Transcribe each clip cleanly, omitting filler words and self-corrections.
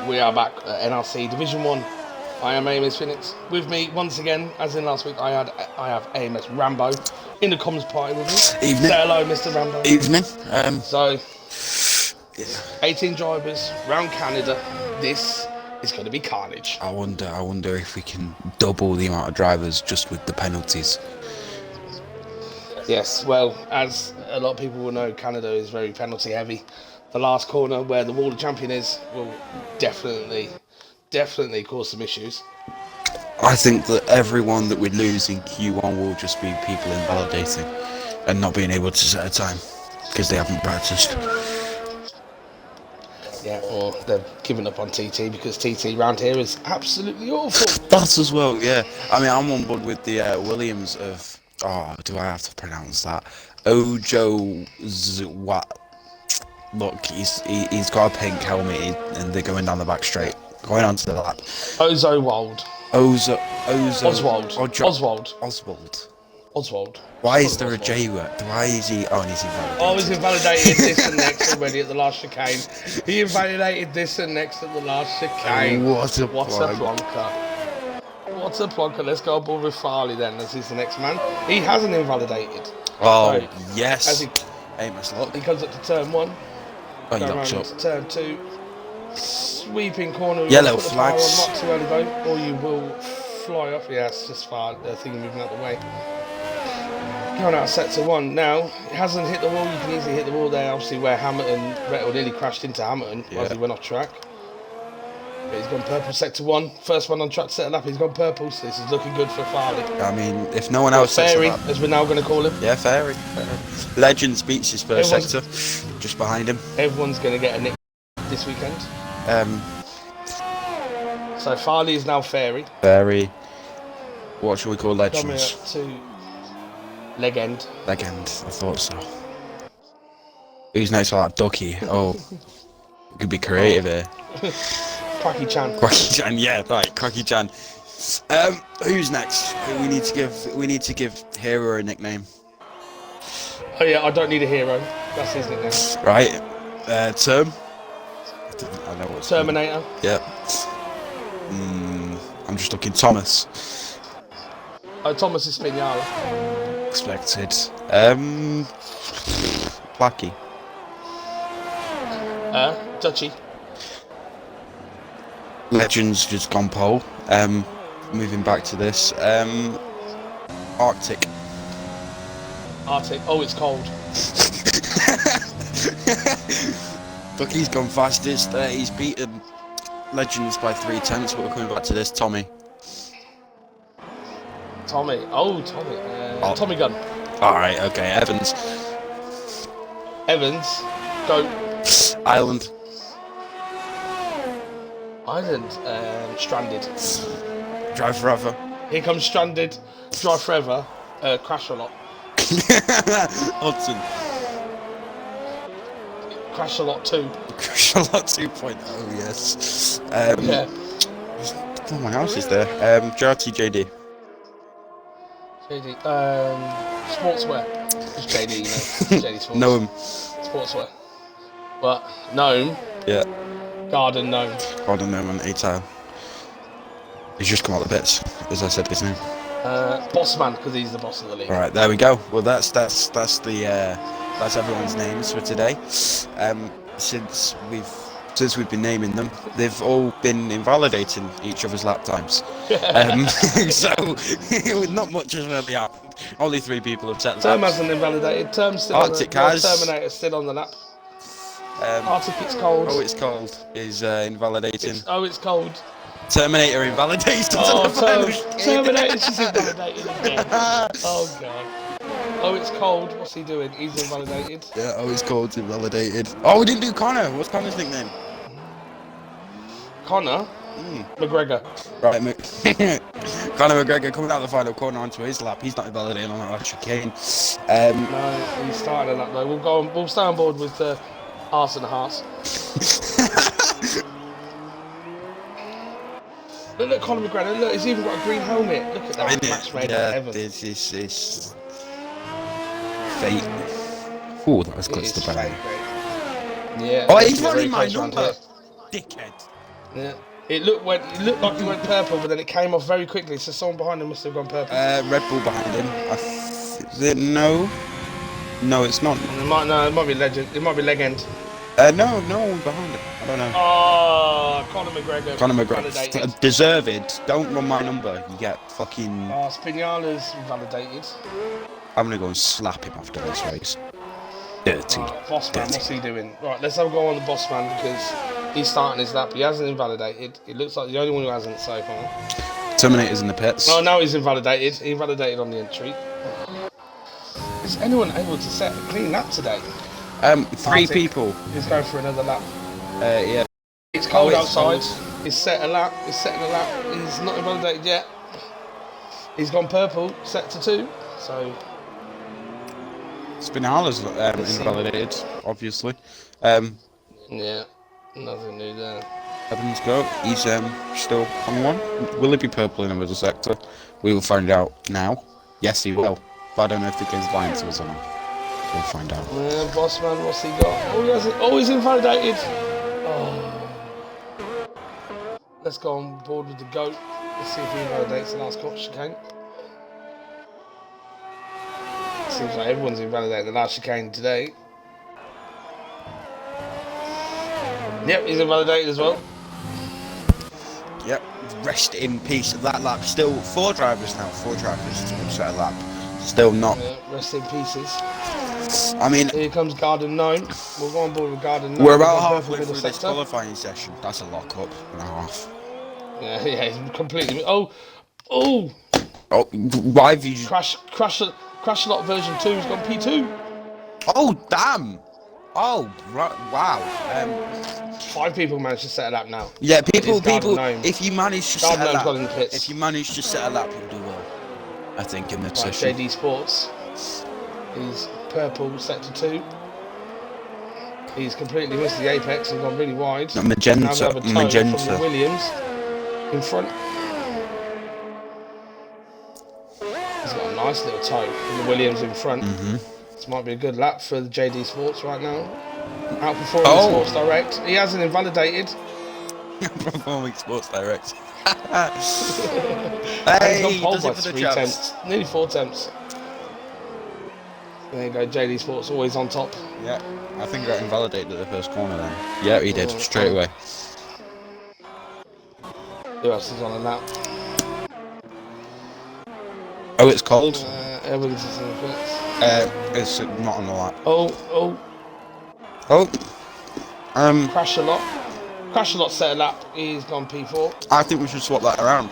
We are back at NRC Division 1. I am AMS Phoenix. With me, once again, as in last week, I have AMS Rambo in the comms party with me. Evening. Say hello, Mr. Rambo. Evening. So, 18 drivers round Canada. This is going to be carnage. I wonder if we can double the amount of drivers just with the penalties. Yes, well, as a lot of people will know, Canada is very penalty heavy. The last corner where the wall of champion is will definitely cause some issues. I think that everyone that we lose in Q1 will just be people invalidating and not being able to set a time because they haven't practiced. Yeah, or they've given up on TT because TT round here is absolutely awful. That as well, yeah. I mean, I'm on board with the Williams of... Oh, do I have to pronounce that? Ojo what? Look, he's got a pink helmet and they're going down the back straight. Going onto the lap. Oswald. Oswald. Why is there a J word? Why is he... Oh, and he's invalidated. Oh, he's invalidated this and next already at the last chicane. He invalidated this and next at the last chicane. What a plonker. What a plonker. Let's go aboard with Farley then, as he's the next man. He hasn't invalidated. Oh, so, yes. As he comes up to turn 1. Oh, he locks up. To turn 2. Sweeping corner. Yellow flags. Not too early though, or you will fly off. Yeah, it's just far. The thing moving out the way. Going out of sector 1 now. It hasn't hit the wall. You can easily hit the wall there. Obviously, where Vettel nearly crashed into Hamilton as he went off track. But he's gone purple sector 1. First one on track to set a lap. He's gone purple. So this is looking good for Farley. I mean, if no one else sets Fairy, a lap, as we're now going to call him. Yeah, Fairy. Legends beats his first sector, just behind him. Everyone's going to get a nick this weekend. So Farley is now Fairy. Fairy. What should we call Legends? Coming up to Legend. Legend, I thought so. Who's next for that? Ducky. Oh, we could be creative here. Quacky Chan. Quacky Chan, yeah, right. Quacky Chan. Who's next? We need to give Hero a nickname. Oh yeah, I don't need a hero. That's his nickname. Right. Term. I know what's Terminator. Yep. I'm just looking. Thomas. Oh, Thomas is Spinala. Expected. Placky. Dutchy. Legends just gone pole. Moving back to this. Arctic. Oh, it's cold. Ducky's gone fastest. He's beaten Legends by 3/10, but we're coming back to this. Tommy. Tommy. Tommy Gunn. Alright, okay. Evans. Go. Ireland. Stranded. Drive forever. Here comes Stranded. Drive forever. Crash a lot. Hudson. Crash a lot 2. Crash a lot 2.0, yes. Yeah. Oh, my house is there. JD. JD. Sportswear. It's JD, you know. JD Sports. Gnome. Sportswear. But Gnome. Yeah. Garden Gnome. Garden Gnome and A-Tile. He's just come out the bits, as I said his name. Bossman, because he's the boss of the league. Alright, there we go. Well, that's everyone's names for today. Since we've been naming them, they've all been invalidating each other's lap times. So not much has really happened. Only 3 people have set laps. Term hasn't invalidated. Term's still Arctic on the has. Terminator's still on the lap. Arctic, it's cold. Oh, it's cold. Is invalidating. It's cold. Terminator invalidated. Terminator's just invalidated again. Oh god. Oh, it's cold. What's he doing? He's invalidated. Yeah, oh, it's cold, invalidated. Oh, we didn't do Connor. What's Connor's nickname? Connor? McGregor. Right, Conor McGregor coming out of the final corner onto his lap. He's not invalidating on that chicane. No, he's starting on that though. We'll stay on board with arse and a hearse. Look, Conor McGregor. Look, he's even got a green helmet. Look at that match made by Evans. This is fate. Oh, that was close to bang. Yeah. Oh, he's running my number. Dickhead. Yeah. It looked like he went purple, but then it came off very quickly. So someone behind him must have gone purple. Red Bull behind him. Is it no? No, it's not. It might be legend. It might be leg end. No one behind him. I don't know. Oh, Conor McGregor. Conor McGregor. Validated. Deserved. Don't run my number. You get fucking. Oh, Spinala's validated. I'm gonna go and slap him after this race. Dirty. Boss man, what's he doing? Right, let's have a go on the boss man because he's starting his lap. He hasn't invalidated. It looks like the only one who hasn't so far. Terminator's in the pits. Oh, now he's invalidated. He invalidated on the entry. Is anyone able to set a clean lap today? 3 people. He's going for another lap. Yeah. It's cold outside. He's set a lap. He's setting a lap. He's not invalidated yet. He's gone purple. Set to 2. So. Spinala's invalidated, obviously. Yeah. Nothing new there. Evans go. He's still on 1. Will he be purple in the middle sector? We will find out now. Yes, he will. But I don't know if the game's lying to us or not. We'll find out. Yeah, boss man, what's he got? Oh, he has it. Oh, he's invalidated. Oh. Let's go on board with the GOAT. Let's see if he invalidates the last chicane. Seems like everyone's invalidated the last chicane today. Yep, he's invalidated as well. Yep, rest in peace. That lap. Still 4 drivers now. 4 drivers to set a lap. Still not. Yeah, rest in pieces. I mean, here comes Garden 9. We'll go on board with Garden 9. We're about halfway through this qualifying session. That's a lock-up and a half. Yeah, he's completely. Oh, why have you Crash a lot version 2 has gone P2. Oh, damn. Oh, right, wow. 5 people managed to set a lap now. Yeah, people. If you manage to set a lap, got in the pits. If you manage to set a lap, you'll do well. I think in the session. JD Sports. He's purple, set to 2. He's completely missed the apex and gone really wide. Magenta. From the Williams in front. He's got a nice little toe from the Williams in front. This might be a good lap for the JD Sports right now. Outperforming Sports Direct. He hasn't invalidated. Performing Sports Direct. Hey, he's gone pole by 3 tenths. Nearly 4 tenths. There you go, JD Sports always on top. Yeah, I think he got invalidated at the first corner then. Yeah, he did, straight away. Who else is on a lap? Oh, it's cold? Evans is in the pits. It's not on the lap. Oh. Crash a lot. Crash a lot set a lap. He's gone P4. I think we should swap that around.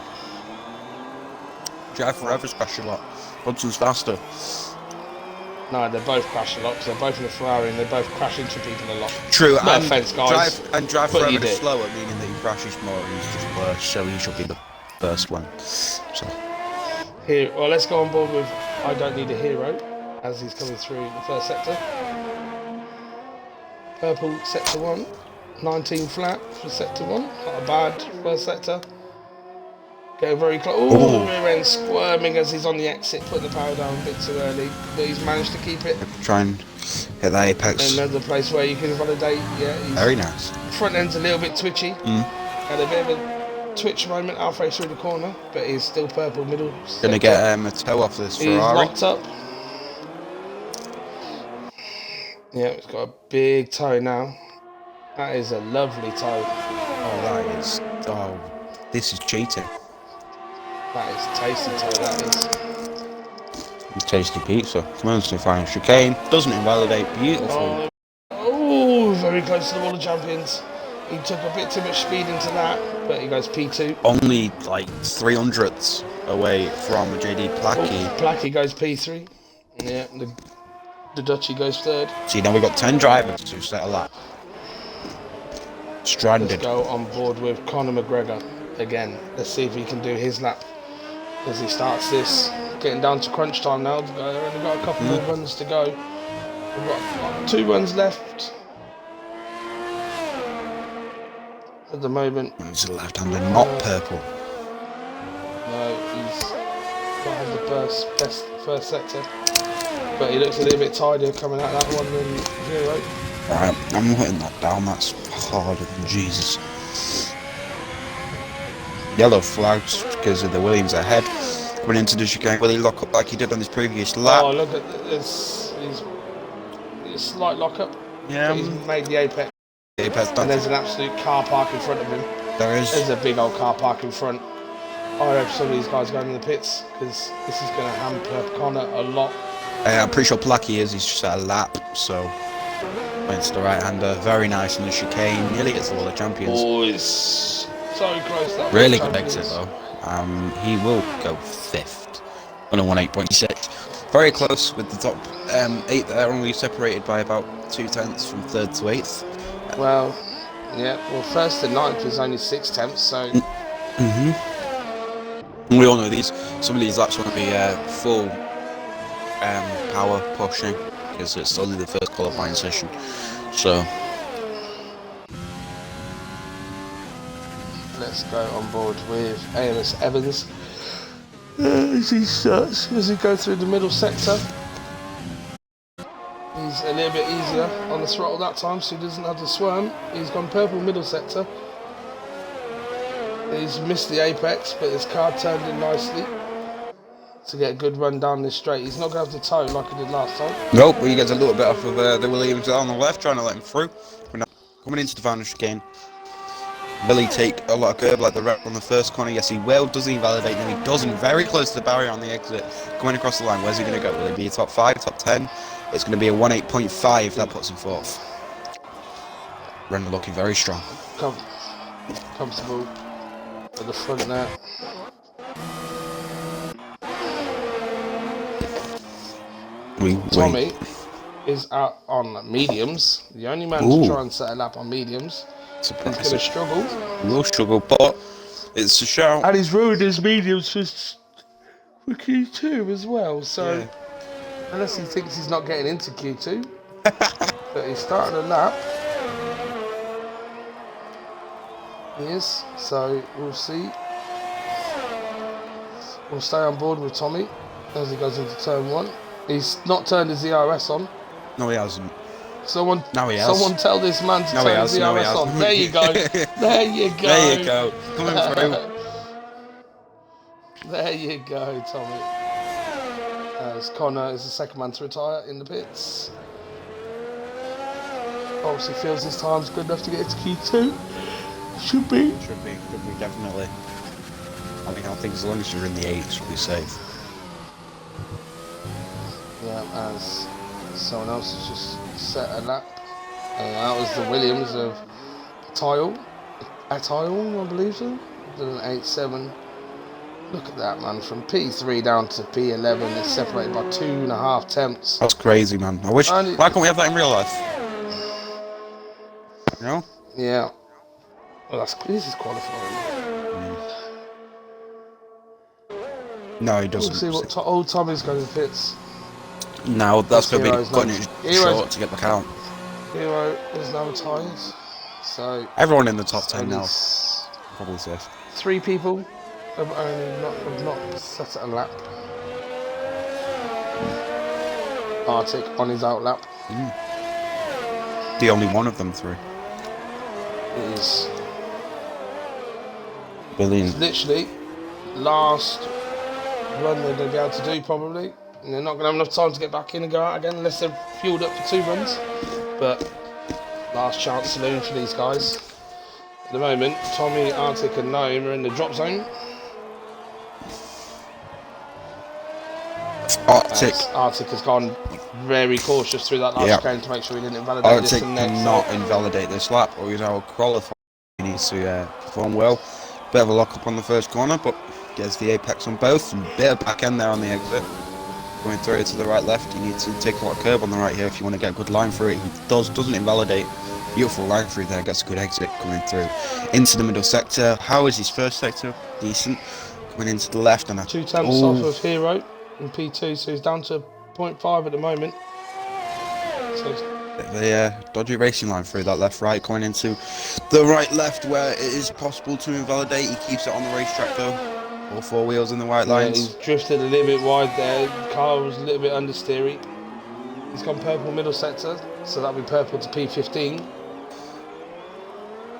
Drive forever's crash a lot. Hudson's faster. No, they're both crash a lot because they're both in a Ferrari and they both crash into people a lot. True, no offense, guys. Drive forever is slower, meaning that he crashes more and he's just worse, so he should be the first one. So. Here, well, let's go on board with I Don't Need a Hero as he's coming through the first sector. Purple sector 1, 19 flat for sector 1. Not a bad first sector. Getting very close. Oh, rear end squirming as he's on the exit, putting the power down a bit too early, but he's managed to keep it. Try and hit that apex. Another place where you can validate. Yeah, very nice. Front end's a little bit twitchy. Had a bit of a twitch moment halfway through the corner, but he's still purple middle. Gonna get a toe off this Ferrari. He's locked up. Yeah, it's got a big toe now. That is a lovely toe. Oh, that is. Oh, this is cheating. That is tasty toe, that is. Tasty pizza. Commence to final chicane. Doesn't invalidate. Beautiful. Oh, very close to the Wall of Champions. He took a bit too much speed into that, but he goes P2. Only like 300ths away from JD Plackey. Plackey goes P3. Yeah, the Dutchie goes 3rd. See, now we've got 10 drivers to set a lap. Stranded. Let's go on board with Conor McGregor again. Let's see if he can do his lap as he starts this. Getting down to crunch time now. They've only got a couple more runs to go. We've got 2 runs left at the moment. He's a left-hander, not purple. No, he's got to have the best first sector. But he looks a little bit tidier coming out that one than 0. Alright, I'm letting that down. That's harder than Jesus. yellow flags because of the Williams ahead. Coming into the chicane, will he lock up like he did on his previous lap? Oh, look at this. He's slight lock up. Yeah. But he's made the apex. And there's an absolute car park in front of him. There is. There's a big old car park in front. I hope some of these guys go in the pits because this is going to hamper Connor a lot. I'm pretty sure Placky he's just at a lap, so went to the right-hander. Very nice in the chicane. Nearly gets the World of Champions. Oh, it's so close. That Really good exit though. He will go 5th on a 1:8.6. Very close with the top 8 there, only separated by about 2/10 from 3rd to 8th. Well, yeah. Well, 1st to 9th is only 6/10, so. We all know some of these laps want to be full power pushing because it's only the first qualifying session. So let's go on board with AMS Evans as he starts, as he goes through the middle sector. He's a little bit easier on the throttle that time, so he doesn't have to swerve. He's gone purple middle sector. He's missed the apex, but his car turned in nicely to get a good run down this straight. He's not going to have to tow like he did last time. nope, he gets a little bit off of the Williams on the left, trying to let him through. Coming into the final chicane. Will he take a lot of curb like the rep on the first corner? Yes, he will. Does he invalidate? No, he doesn't. Very close to the barrier on the exit. Coming across the line, where's he going to go? Will he be a top 5, top 10? It's going to be a 1:8.5. That puts him 4th. Renner looking very strong. Comfortable at the front there. Tommy is out on mediums. The only man to try and set a lap on mediums. He's going to struggle. He will struggle, but it's a shout. And he's ruined his mediums for Q2 as well. So, yeah. Unless he thinks he's not getting into Q2, but he's starting a lap. He is. So we'll see. We'll stay on board with Tommy as he goes into turn 1. He's not turned his ERS on. No, he hasn't. Someone tell this man to turn his ERS on. There you go. There you go. There you go. Coming through. There you go, Tommy. As Connor is the second man to retire in the pits. Obviously feels his time's good enough to get into Q2. Should be, definitely. I mean, I think as long as you're in the 8s, you'll be safe. Yeah, as someone else has just set a lap. That was the Williams of Tile, I believe so. Did an 8.7. Look at that, man. From P3 down to P11, it's separated by 2.5 tenths. That's crazy, man. Why can't we have that in real life? You know? Yeah. Well, this is qualifying. No, he doesn't. We'll see what old Tommy's going to pits. No, that's going to be cutting it short to get the count. Hero is now retired. So everyone in the top 10 now. Probably safe. 3 people have not set a lap. Arctic on his out lap. The only one of them 3. It is. Brilliant. It's literally last run they're going to be able to do probably. And they're not going to have enough time to get back in and go out again unless they're fueled up for 2 runs. But last chance saloon for these guys. At the moment, Tommy, Arctic and Noam are in the drop zone. Arctic has gone very cautious through that last game to make sure he didn't invalidate this and next. Arctic cannot invalidate this lap or he's out qualifying. He needs to perform well. Bit of a lock up on the first corner, but gets the apex on both and bit of back end there on the exit. Going through it to the right left, you need to take a lot of curb on the right here if you want to get a good line through it. He doesn't invalidate. Beautiful line through there, gets a good exit coming through. Into the middle sector. How is his first sector? Decent. Coming into the left and 2 tenths off of Hero in P2, so he's down to 0.5 at the moment. So the dodgy racing line through that left-right, going into the right-left where it is possible to invalidate. He keeps it on the racetrack though. All 4 wheels in the white lines. He's drifted a little bit wide there. The car was a little bit understeery. He's gone purple middle sector, so that'll be purple to P15.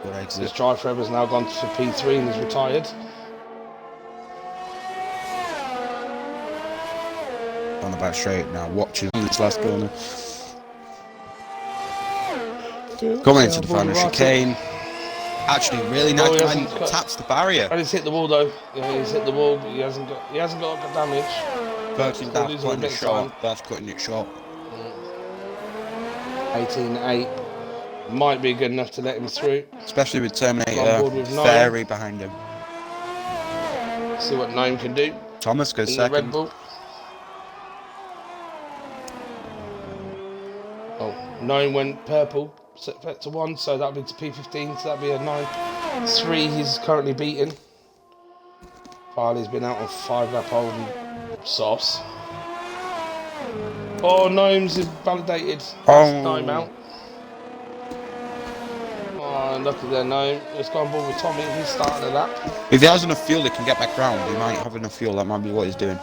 Good exit. His drive forever has now gone to P3 and he's retired. on the back straight. Now watching this last corner. Coming into the final chicane. Actually, really nice line. Taps the barrier. And he's hit the wall though. Yeah, he's hit the wall, but he hasn't got damage. 13, that's cutting it short. That's cutting it short. 18.8 might be good enough to let him through. Especially with Terminator, Fairy behind him. See what Gnome can do. Thomas goes in second. The Red Bull. Oh, Gnome went purple. Set to 1, so that'll be to P15, so that'll be a 9-3 he's currently beaten. Farley's been out on 5-lap holding sauce. Oh, Gnome's invalidated. That's Gnome out. Oh, look at their Gnome. Let's go on board with Tommy. He's starting a lap. If he has enough fuel, he can get back round. He might have enough fuel. That might be what he's doing.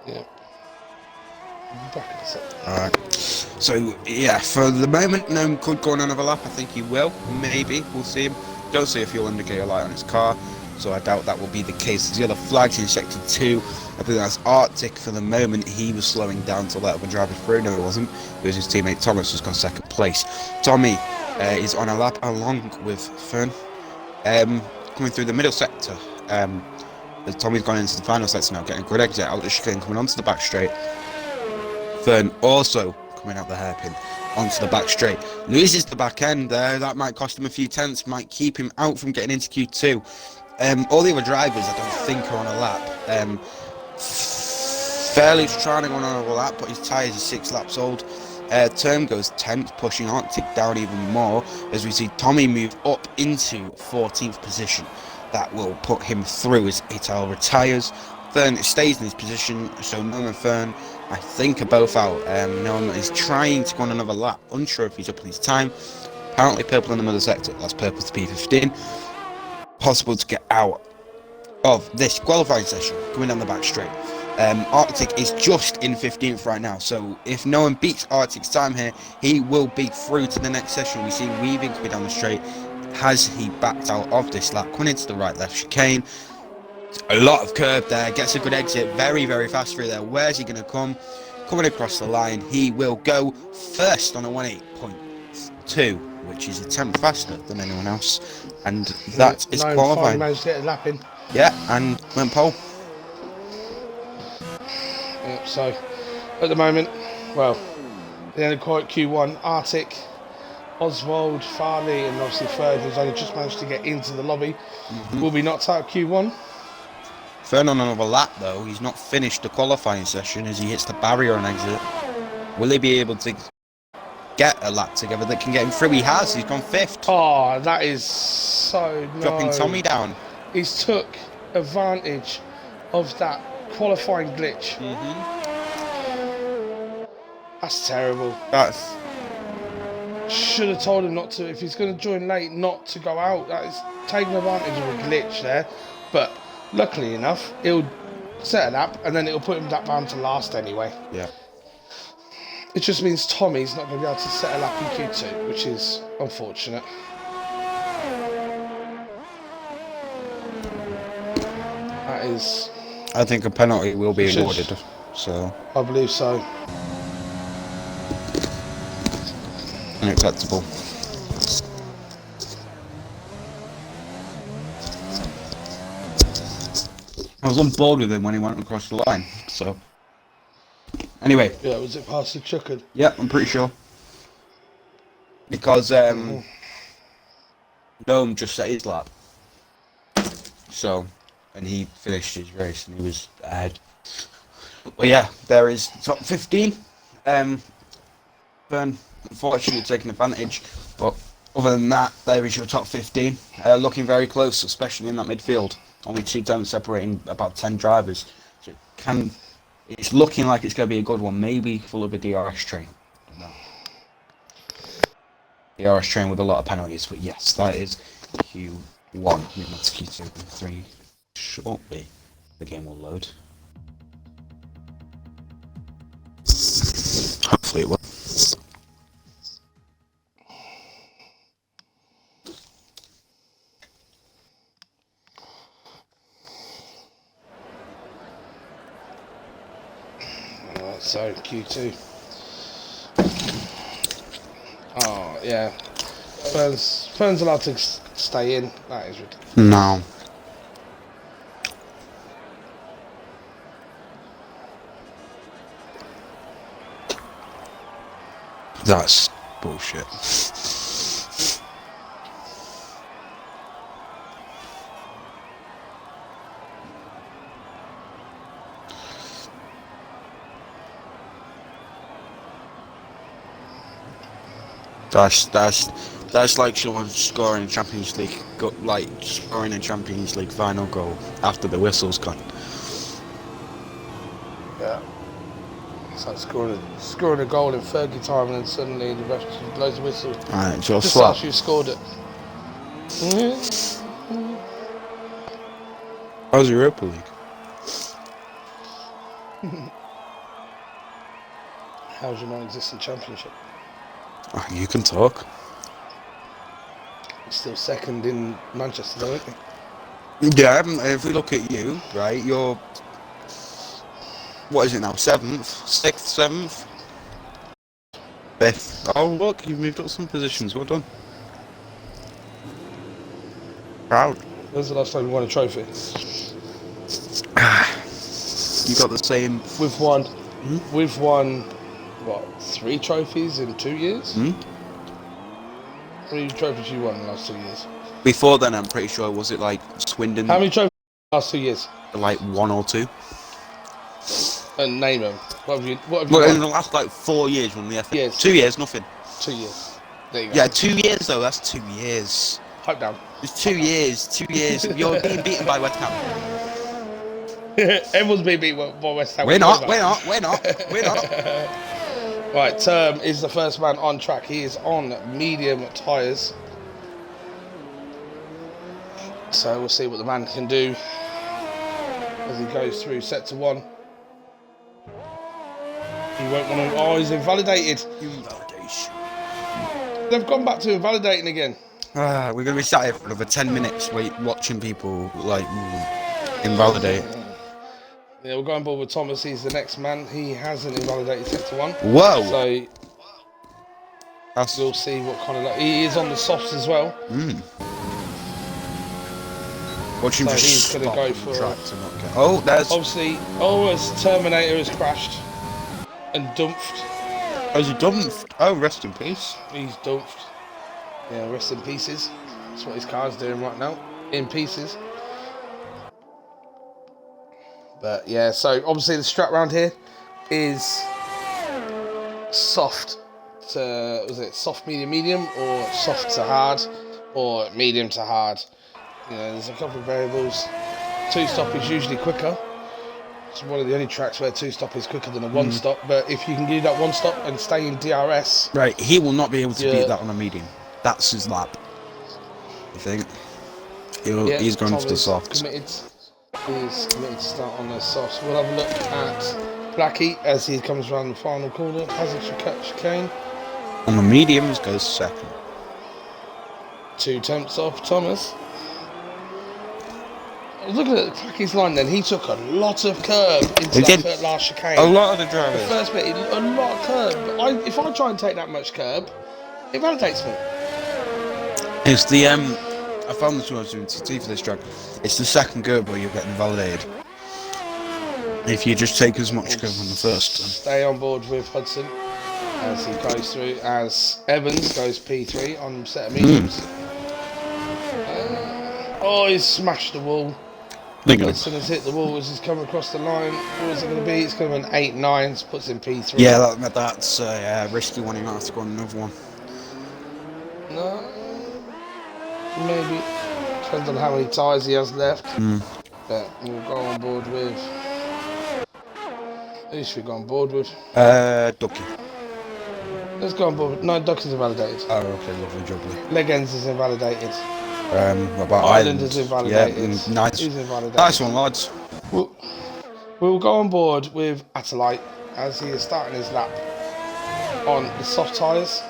Yeah. Alright. So, yeah, for the moment, Gnome could go on another lap. I think he will. Maybe. We'll see him. Don't see a fuel indicator light on his car, so I doubt that will be the case. The other flags in Sector 2, I think that's Arctic for the moment. He was slowing down to let other drivers through. No, he wasn't. It was his teammate Thomas who's got second place. Tommy is on a lap along with Fern. Coming through the middle sector. Tommy's gone into the final sector now, getting a good exit out of the chicane, coming onto the back straight. Fern also coming out the hairpin onto the back straight. Loses the back end there. That might cost him a few tenths, might keep him out from getting into Q2. All the other drivers, I don't think, are on a lap. Fairly's trying to go on another lap, but his tyres are 6 laps old. Term goes 10th, pushing Arctic down even more as we see Tommy move up into 14th position. That will put him through as Ital retires. Fern stays in his position, so Noam and Fern, I think, are both out. Noam is trying to go on another lap, unsure if he's up in his time. Apparently purple in the middle sector, that's purple to P15. Possible to get out of this qualifying session, coming down the back straight. Arctic is just in 15th right now, so if no one beats Arctic's time here, he will be through to the next session. We see Weaving coming down the straight. Has he backed out of this lap? Coming into the right left chicane. A lot of curb there, gets a good exit, very, very fast through there. Where's he going to come? Coming across the line, he will go first on a 1.8.2, which is a tenth faster than anyone else, and that is qualifying. Managed to get a lap in. Yeah, and went pole. Yeah, so at the moment, well, the end of Q1, Arctic, Oswald, Farley, and obviously Ferd, who's only just managed to get into the lobby, will be knocked out of Q1. Fern on another lap though. He's not finished the qualifying session as he hits the barrier on exit. Will he be able to get a lap together that can get him through? He has. He's gone 5th. Oh, that is so dropping Tommy down. He's took advantage of that qualifying glitch. That's terrible. That's... Should have told him not to, if he's going to join late, not to go out. That is taking advantage of a glitch there. But luckily enough, he'll set a lap and then it'll put him down to last anyway. Yeah. It just means Tommy's not going to be able to set a lap in Q2, which is unfortunate. That is... I think a penalty will be awarded, so... I believe so. Unacceptable. I was on board with him when he went across the line, so... Anyway. Yeah, was it past the checkered? Yeah, I'm pretty sure. Because, Gnome just set his lap. So, and he finished his race and he was ahead. Well, yeah, there is top 15. Fern, unfortunately, taking advantage, but other than that, there is your top 15. Looking very close, especially in that midfield. Only 2 times separating about 10 drivers. So it's looking like it's going to be a good one, maybe full of a DRS train. No. DRS train with a lot of penalties, but yes, that is Q1. Moving on to Q2 and 3 shortly. The game will load. Hopefully it will. So Q2. Oh yeah, Fern's allowed to stay in. That is ridiculous. No. That's bullshit. That's like someone scoring a Champions League, scoring a Champions League final goal after the whistle's gone. Yeah. It's like scoring a goal in Fergie time, and then suddenly the ref blows the whistle. Alright, Just after you scored it. How's Europa League? How's your non-existent championship? Oh, you can talk. You're still second in Manchester, though, aren't you? Yeah, if we look at you, right, you're... What is it now? 7th? 6th? 7th? 5th. Oh, look, you've moved up some positions. Well done. Proud. When's the last time you won a trophy? You got the same... We've won, what, 3 trophies in 2 years? How many trophies you won in the last 2 years? Before then, I'm pretty sure, was it like Swindon? How many trophies in the last 2 years? Like 1 or 2. And name them. What have you Well, won? in the last like 4 years, won the FA. Years. 2 years, nothing. 2 years. There you go. Yeah, 2 years though. That's 2 years. Pipe down. It's 2 years. 2 years. You're being beaten by West Ham. Everyone's being beaten by West Ham. We're not. We're not. Right, Term is the first man on track. He is on medium tyres. So we'll see what the man can do as he goes through set to 1. He won't want to... Oh, he's invalidated. Invalidation. They've gone back to invalidating again. We're going to be sat here for another 10 minutes watching people, invalidate. Yeah, we'll go on board with Thomas. He's the next man. He hasn't invalidated set to 1. Whoa! So we'll see what kind of... He is on the softs as well. Watch him So just he's going to go for... Oh, there's... Obviously, as Terminator has crashed and dumped. Oh, is he dumped? Oh, rest in peace. He's dumped. Yeah, rest in pieces. That's what his car's doing right now. In pieces. But yeah, so obviously the strap round here is soft to... Was it soft, medium, or soft to hard, or medium to hard? You know, there's a couple of variables. 2-stop is usually quicker. It's one of the only tracks where 2-stop is quicker than a 1-stop. But if you can do that 1-stop and stay in DRS... Right, he will not be able to beat that on a medium. That's his lap. I think. He's going Tom for the softs. He's committed to start on the softs. We'll have a look at Blackie as he comes around the final corner. Has a chicane. On the mediums, goes second. 2 tenths off Thomas. Looking at Blackie's line then, he took a lot of curb into that last chicane. A lot of the drivers. The first bit, a lot of curb. But if I try and take that much curb, it validates me. It's the I found this when I was doing TT for this track. It's the second curb where you're getting validated. If you just take as much curb on the first. Stay on board with Hudson as he goes through. As Evans goes P3 on set of mediums. He's smashed the wall. Hudson has hit the wall as he's come across the line. What is it going to be? It's going to be an 8-9. Puts in P3. Yeah, that's a risky one. He might have to go on another one. No, maybe. Depends on how many tyres he has left. But we'll go on board with... Who should we go on board with? Ducky. Let's go on board with... No, Ducky's invalidated. Oh, okay, lovely jubbly. Legends is invalidated. What about Island is invalidated. Yeah, nice. He's invalidated. Nice one, lads. We'll go on board with Atalite as he is starting his lap on the soft tyres.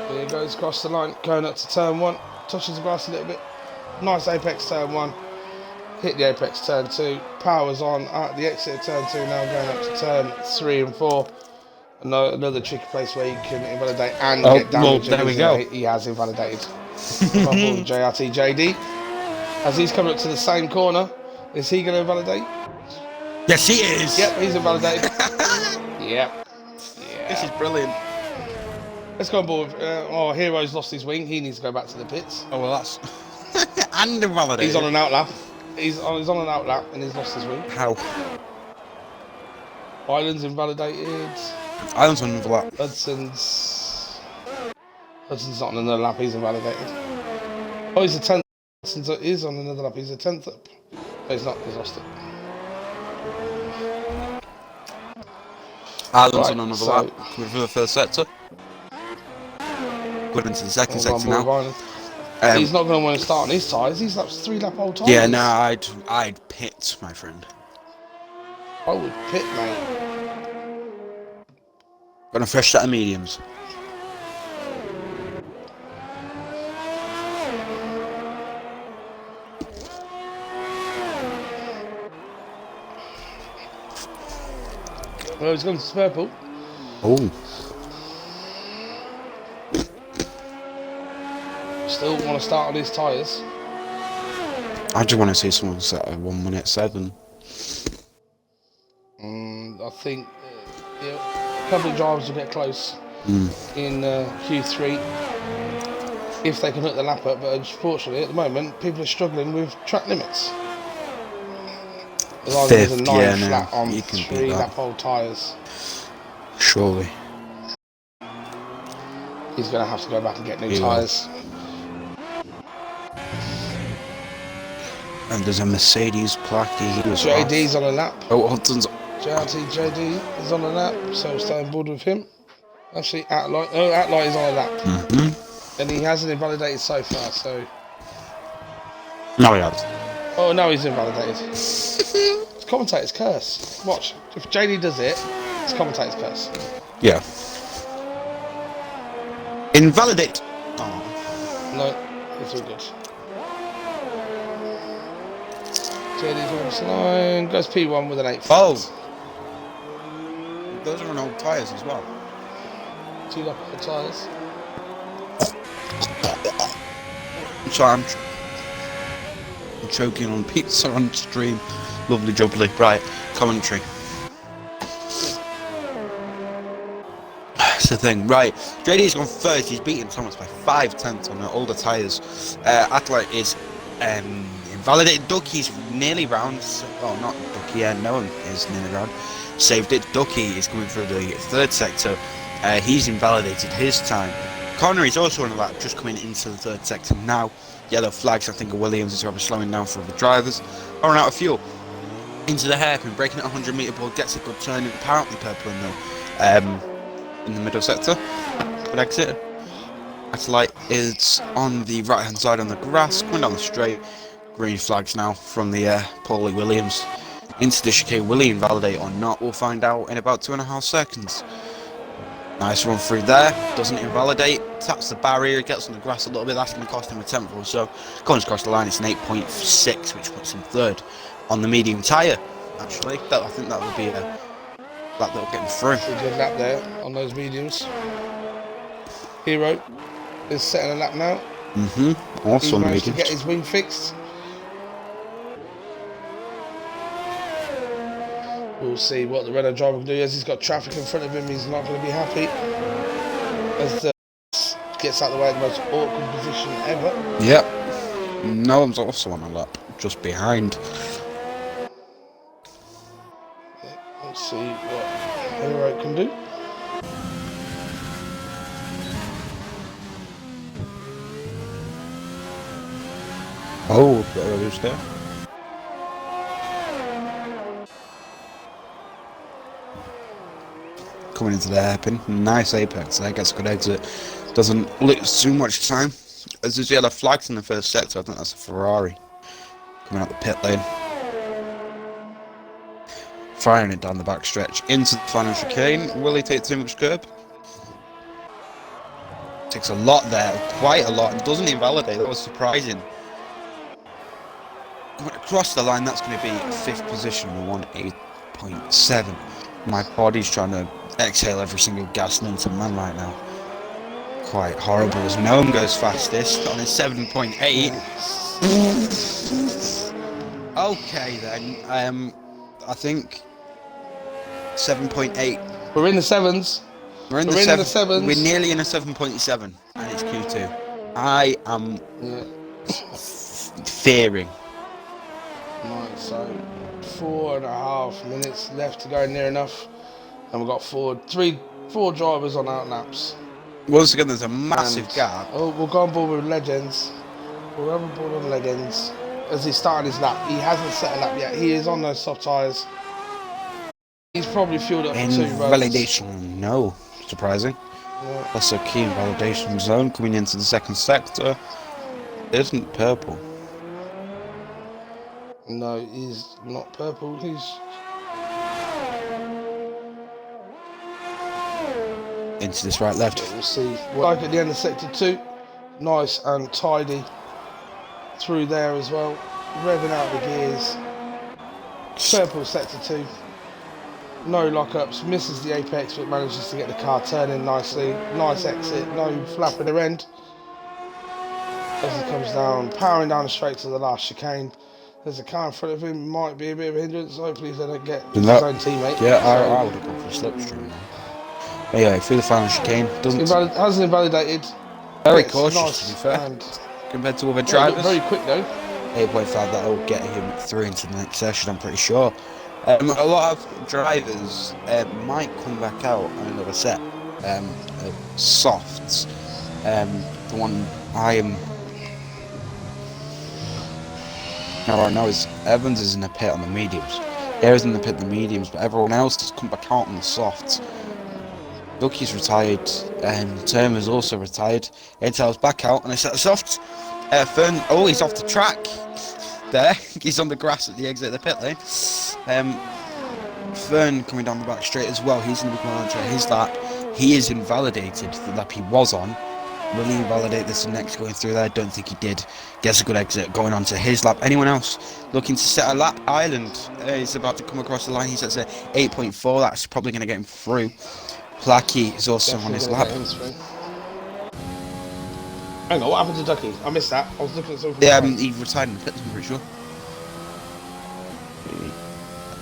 There he goes across the line, going up to turn 1. Touches the grass a little bit. Nice apex turn 1. hit the apex turn 2, powers on at the exit of turn 2, now going up to turn 3 and 4. Another tricky place where you can invalidate and get damage. Well, there we go. He has invalidated. Above all, JRT JD. As he's coming up to the same corner, is he going to invalidate? Yes, he is. Yep, he's invalidated. Yep. This is brilliant. Let's go on board. Hero's lost his wing. He needs to go back to the pits. Oh, well, that's... and invalidated. He's on an outlap. He's on an outlap and he's lost his wing. How? Island's invalidated. Island's on another lap. Hudson's not on another lap. He's invalidated. Oh, he's a 10th. Hudson's is on another lap. He's a 10th up. No, he's not. He's lost it. Island's on another lap. Coming for the first sector. Going into the second sector now. He's not going to want to start on his tyres. He's 3-lap old tyres. Yeah, no, I'd pit, my friend. I would pit, mate. Got a fresh set of mediums. Well, he's gone to purple. Oh. Still want to start on his tyres. I just want to see someone set at 1 minute 7. I think a couple of drivers will get close in Q3 if they can hook the lap up, but unfortunately at the moment people are struggling with track limits. There's a 9 flat on 3-lap old tyres. Surely. He's going to have to go back and get new tyres. And there's a Mercedes plaque. JD's on a lap. Oh, Hudson's. JD is on a lap, so stay on board with him. Actually, Atlight is on a lap. And he hasn't invalidated so far, so... No, he has. Oh, no, he's invalidated. It's commentator's curse. Watch. If JD does it, it's commentator's curse. Yeah. Invalidate! Oh. No, it's all good. JD's on the line, goes P1 with an 8. Oh! Those are on old tyres as well. 2-lap old tyres. So I'm choking on pizza on stream. Lovely jubbly. Right, commentary. That's the thing. Right, JD's gone first. He's beaten Thomas by 5/10 on the older tyres. Athlete is invalidated. Ducky's nearly round. Oh, not Ducky. Yeah, no one is nearly round. Saved it. Ducky is coming through the third sector. He's invalidated his time. Connery's also on the lap, just coming into the third sector now. Yellow flags, I think, of Williams is probably slowing down for the drivers. Are out of fuel. Into the hairpin, breaking at 100 metre board, gets a good turn, apparently purple in the middle sector. Good exit. Light is on the right hand side on the grass, coming down the straight. Green flags now from the Paulie Williams. Into the chicane, will he invalidate or not? We'll find out in about 2.5 seconds. Nice run through there, doesn't invalidate, taps the barrier, gets on the grass a little bit, that's going to cost him a 10th or so. Comes across the line, it's an 8.6, which puts him third on the medium tyre, actually. I think that would be that that'll get him through. A good lap there on those mediums. Hero is setting a lap now. Also he on the managed to mediums. get his wing fixed. We'll see what the Renault driver can do. As he's got traffic in front of him, he's not going to be happy. As the gets out of the way in the most awkward position ever. Yep. No one's also on a lap, just behind. Let's see what Hero can do. Oh, bit of a loose there. Coming into the hairpin, nice apex there, gets a good exit, doesn't lose too much time. As there's yellow flags in the first sector, I think that's a Ferrari coming out the pit lane. Firing it down the back stretch into the final chicane. Will he take too much curb? Takes a lot there, quite a lot, and doesn't invalidate. That was surprising. Coming cross the line, that's going to be 5th position on 1:8.7. My body's trying to exhale every single gas known to man right now. Quite horrible as Gnome goes fastest on his 7.8. Okay then, I think 7.8. We're in the sevens. We're in the sevens. We're nearly in a 7.7, and it's Q2. I am fearing. Right, so 4.5 minutes left to go, near enough, and we've got four drivers on out laps. Once again, there's a massive gap. Oh, we'll go on board with Legends. We'll have on board on Legends as he's starting his lap. He hasn't set a lap yet. He is on those soft tyres. He's probably fueled up for 2 runs. Validation, no. Surprising. Yeah. That's a key validation zone coming into the second sector. It isn't purple. No, he's not purple. He's into this right left. We'll see. Like at the end of sector 2, nice and tidy through there as well. Revving out the gears. Purple sector 2. No lockups, misses the apex but manages to get the car turning nicely. Nice exit, no flap in the end. As he comes down, powering down the straight to the last chicane. There's a car in front of him, might be a bit of a hindrance. Hopefully they don't get his own teammate. Yeah, I would have gone for a slipstream. Anyway, through the final chicane. Hasn't invalidated. Very cautious, nice, to be fair, compared to other drivers. Very quick though. 8.5, that'll get him through into the next session, I'm pretty sure. A lot of drivers might come back out on another set of softs. The one I am now right now is Evans is in the pit on the mediums. Air's in the pit on the mediums, but everyone else has come back out on the softs. Ducky's retired, and Turner's also retired. Intel's back out on a set of softs. Fern, he's off the track. There, he's on the grass at the exit of the pit lane. Fern coming down the back straight as well. He's going to be going on to his lap. He is invalidated the lap he was on. Will he invalidate this next going through there? Don't think he did. Gets a good exit going on to his lap. Anyone else looking to set a lap? Ireland is about to come across the line. He sets a 8.4. That's probably going to get him through. Placky is also on his lap. Hang on, what happened to Ducky? I missed that. I was looking at something. Yeah, he retired in the pits, I'm pretty sure.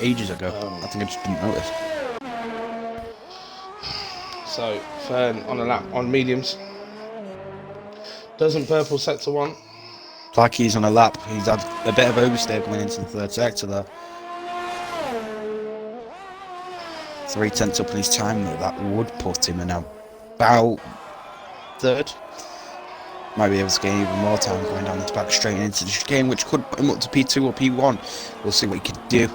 Ages ago. I think I just didn't notice. So, Fern on a lap on mediums. Doesn't purple set to 1. Placky's on a lap. He's had a bit of oversteer going into the third sector there. 3/10 up in his time though. That would put him in about third. Might be able to gain even more time going down the back straight into the chicane, which could put him up to P2 or P1. We'll see what he can do.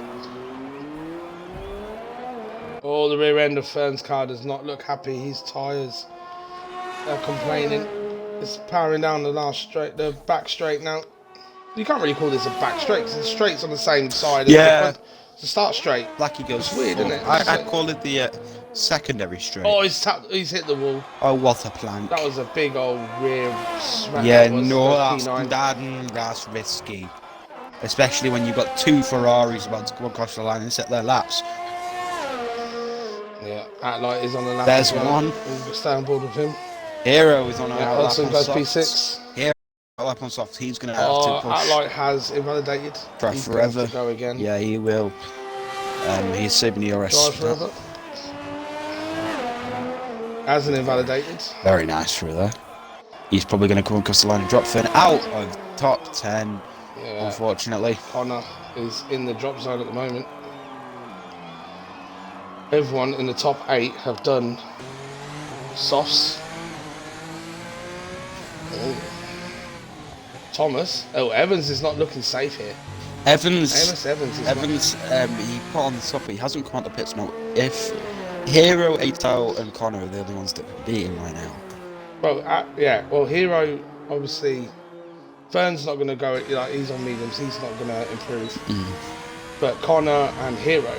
Oh, the rear end of Fern's car does not look happy. His tyres are complaining. It's powering down the last straight, the back straight now. You can't really call this a back straight because the straight's on the same side as the start straight. Blacky goes. It's weird, isn't it? I'd call it the secondary straight. Oh, he's hit the wall. Oh, what a plank. That was a big old rear smack. Yeah, no, that's risky. Especially when you've got 2 Ferraris about to go across the line and set their laps. Yeah, Atlight is on the lap. There's one. We'll stay on board with him. Hero is on a lap on goes softs. P6. Hero lap on softs. He's going to have to push. Atlight has invalidated. Drive forever. To go again. Yeah, he will. He's saving the RS. Drive forever. Hasn't invalidated. Very nice through there. He's probably going to come across the line and drop Finn out of top 10. Yeah. Unfortunately. Connor is in the drop zone at the moment. Everyone in the top 8 have done softs. Oh. Thomas. Oh, Evans is not looking safe here. Evans, he put on the top, but he hasn't come out the pits now. If Hero, Atal, and Connor are the only ones that can beat him right now. Well, Hero, obviously, Fern's not going to go, like, he's on mediums, he's not going to improve. But Connor and Hero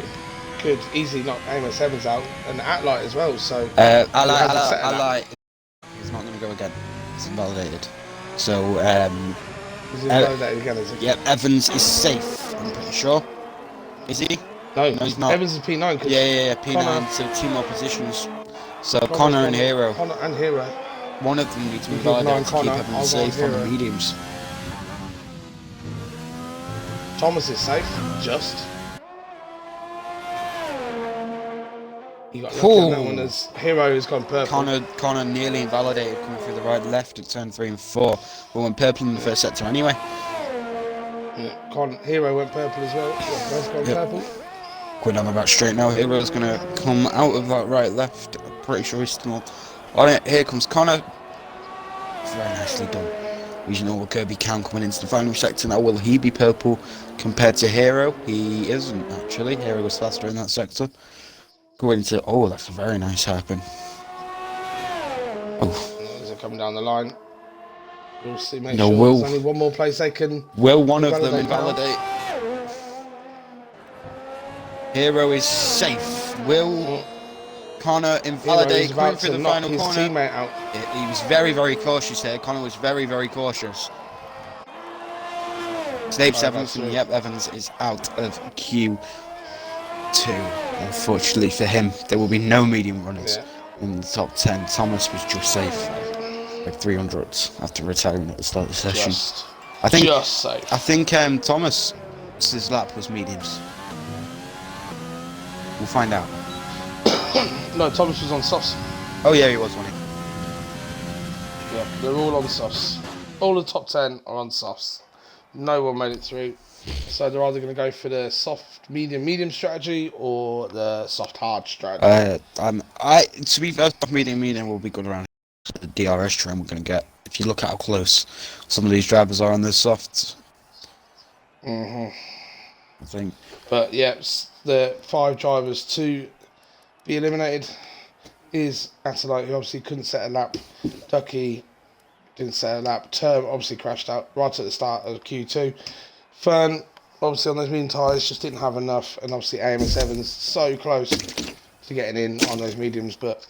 could easily knock Amos Evans out, and Atlight as well, so... Atlight, he's not going to go again. It's invalidated. So, He's invalidated again, is he? Yep, Evans is safe, I'm pretty sure. Is he? No, No, he's not. Evans is P9. Yeah, P9, Connor, so 2 more positions. So Connor and Hero. Connor and Hero. One of them needs to be You keep an eye on validated to keep Connor, Evans I'll go safe on the Hero. mediums. Thomas is safe, just. You got lucky on that one as Hero has gone purple. Connor nearly invalidated coming through the right left at turn 3 and 4. We went purple in the first sector anyway. Yeah. Hero went purple as well. Both gone purple. Going down the back straight now. Hero's going to come out of that right left. I'm pretty sure he's still on it. Here comes Connor. Very nicely done. Using all the Kirby can coming into the final sector now. Will he be purple compared to Hero? He isn't actually. Hero was faster in that sector. Going to, oh, that's a very nice hairpin. Oh. As they're coming down the line, we'll see. Make No, sure will. there's only one more place they can. Will one of them invalidate? Hero is safe. Will Connor invalidate coming through the final his corner? Teammate out. He was very, very cautious there. Connor was very, very cautious. Snape's Evans, and yep, Evans is out of Q2. Unfortunately for him, there will be no medium runners in the top 10. Thomas was just safe, like 300s after retiring at the start of the session. I think Thomas's lap was mediums. We'll find out. No, Thomas was on softs. Oh yeah, he was, wasn't he? Yeah, they're all on softs. All the top 10 are on softs. No one made it through. So they're either going to go for the soft, medium strategy or the soft, hard strategy. To be fair, soft, medium will be good around the DRS train we're going to get. If you look at how close some of these drivers are on the softs. I think. But yeah, the 5 drivers to be eliminated is Atellite, who obviously couldn't set a lap. Ducky didn't set a lap. Term obviously crashed out right at the start of Q2. Fern, obviously on those medium tyres, just didn't have enough. And obviously AMS Evans so close to getting in on those mediums, but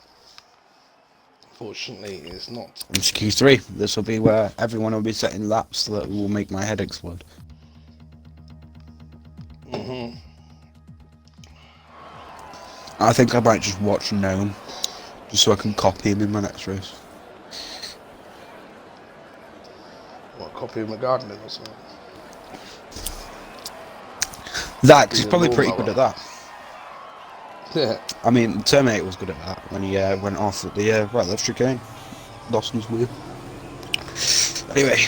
unfortunately it's not. It's Q3. This will be where everyone will be setting laps that will make my head explode. I think I might just watch Gnome, just so I can copy him in my next race. What, copy of McGardner or something? That, because he's probably pretty good at that. Yeah. I mean, Terminator was good at that when he went off at the right left chicane. Lost his wheel. Anyway,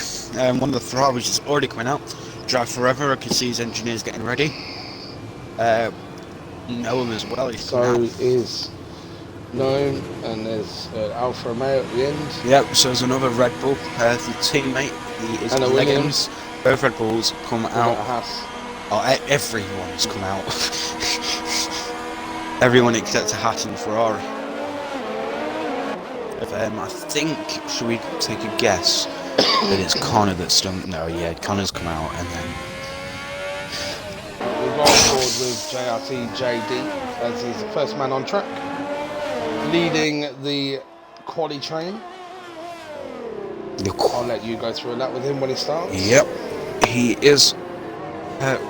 one of the Ferraris is already coming out. Drive Forever, I can see his engineers getting ready. Noam as well. So is Gnome, and there's Alfa Romeo at the end. Yep, so there's another Red Bull, the teammate, he is Williams. Both Red Bulls come out. Oh, everyone's come out. Everyone except a Haas and Ferrari. I think, should we take a guess that it's Connor that's done? No, yeah, Connor's come out, and then we've gone forward with JRT JD as he's the first man on track, leading the quali train. I'll let you go through a lap with him when he starts. Yep, he is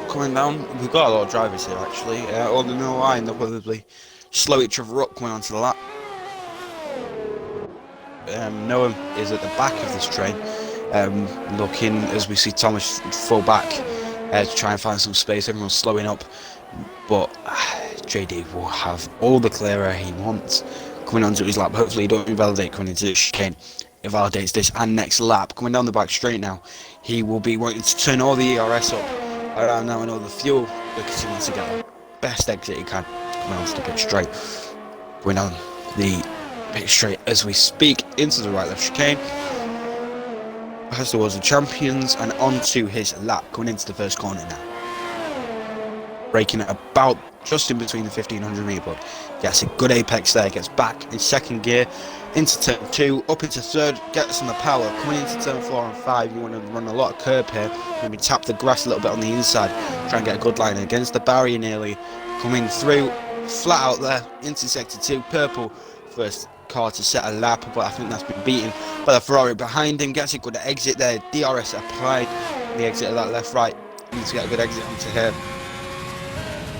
coming down. We've got a lot of drivers here actually. All the no line, they'll probably slow each other up coming onto the lap. Noam is at the back of this train, looking as we see Thomas fall back to try and find some space. Everyone's slowing up, but JD will have all the clear air he wants coming onto his lap. Hopefully he don't invalidate coming into this chicane. It validates this and next lap. Coming down the back straight now, he will be wanting to turn all the ERS up around now and all the fuel because he wants to get the best exit he can coming onto the pit straight. Going down the pit straight as we speak into the right left chicane. As towards the champions and onto his lap going into the first corner now. Braking at about just in between the 1500 metre, but gets a good apex there, gets back in second gear into turn 2, up into third, gets on the power, coming into turn 4 and 5, you want to run a lot of curb here, maybe tap the grass a little bit on the inside, try and get a good line against the barrier nearly, coming through, flat out there, into sector 2, purple, first car to set a lap, but I think that's been beaten by the Ferrari behind him. Gets a good exit there. DRS applied. The exit of that left-right. Needs to get a good exit onto here.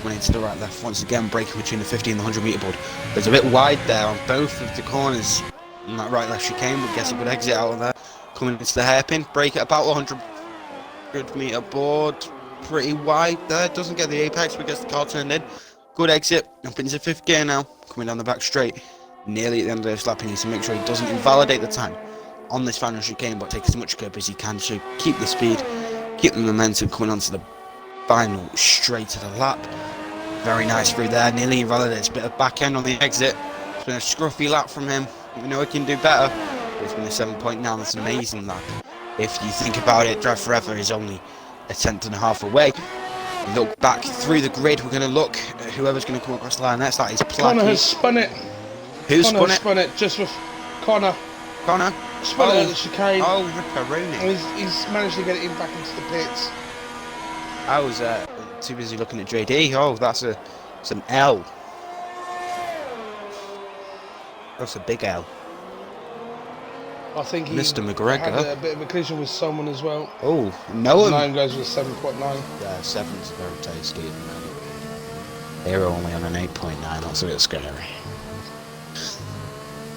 Went into the right-left once again, breaking between the 50 and the 100 metre board. But it's a bit wide there on both of the corners. And that right-left chicane, but gets a good exit out of there. Coming into the hairpin, brake at about 100 metre board. Pretty wide there. Doesn't get the apex, but gets the car turned in. Good exit. Up into fifth gear now. Coming down the back straight. Nearly at the end of this lap, he needs to make sure he doesn't invalidate the time on this final chicane, but take as much curb as he can to keep the speed, keep the momentum coming onto the final straight of the lap. Very nice through there. Nearly invalidates a bit of back end on the exit. It's been a scruffy lap from him. We know he can do better. It's been a 7.9. That's an amazing lap. If you think about it, Drive Forever is only a tenth and a half away. Look back through the grid. We're going to look at whoever's going to come across the line next. That is Placky. Connor has spun it. Who's Connor spun it? Just with Connor. Connor? Spun it at the chicane. Oh, Ripperoni. He's managed to get it in back into the pits. I was too busy looking at JD. Oh, it's an L. That's a big L. I think he Mr. McGregor had a bit of a collision with someone as well. Oh, no. His name goes with 7.9. Yeah, 7's very tasty. They're only on an 8.9. That's a bit scary.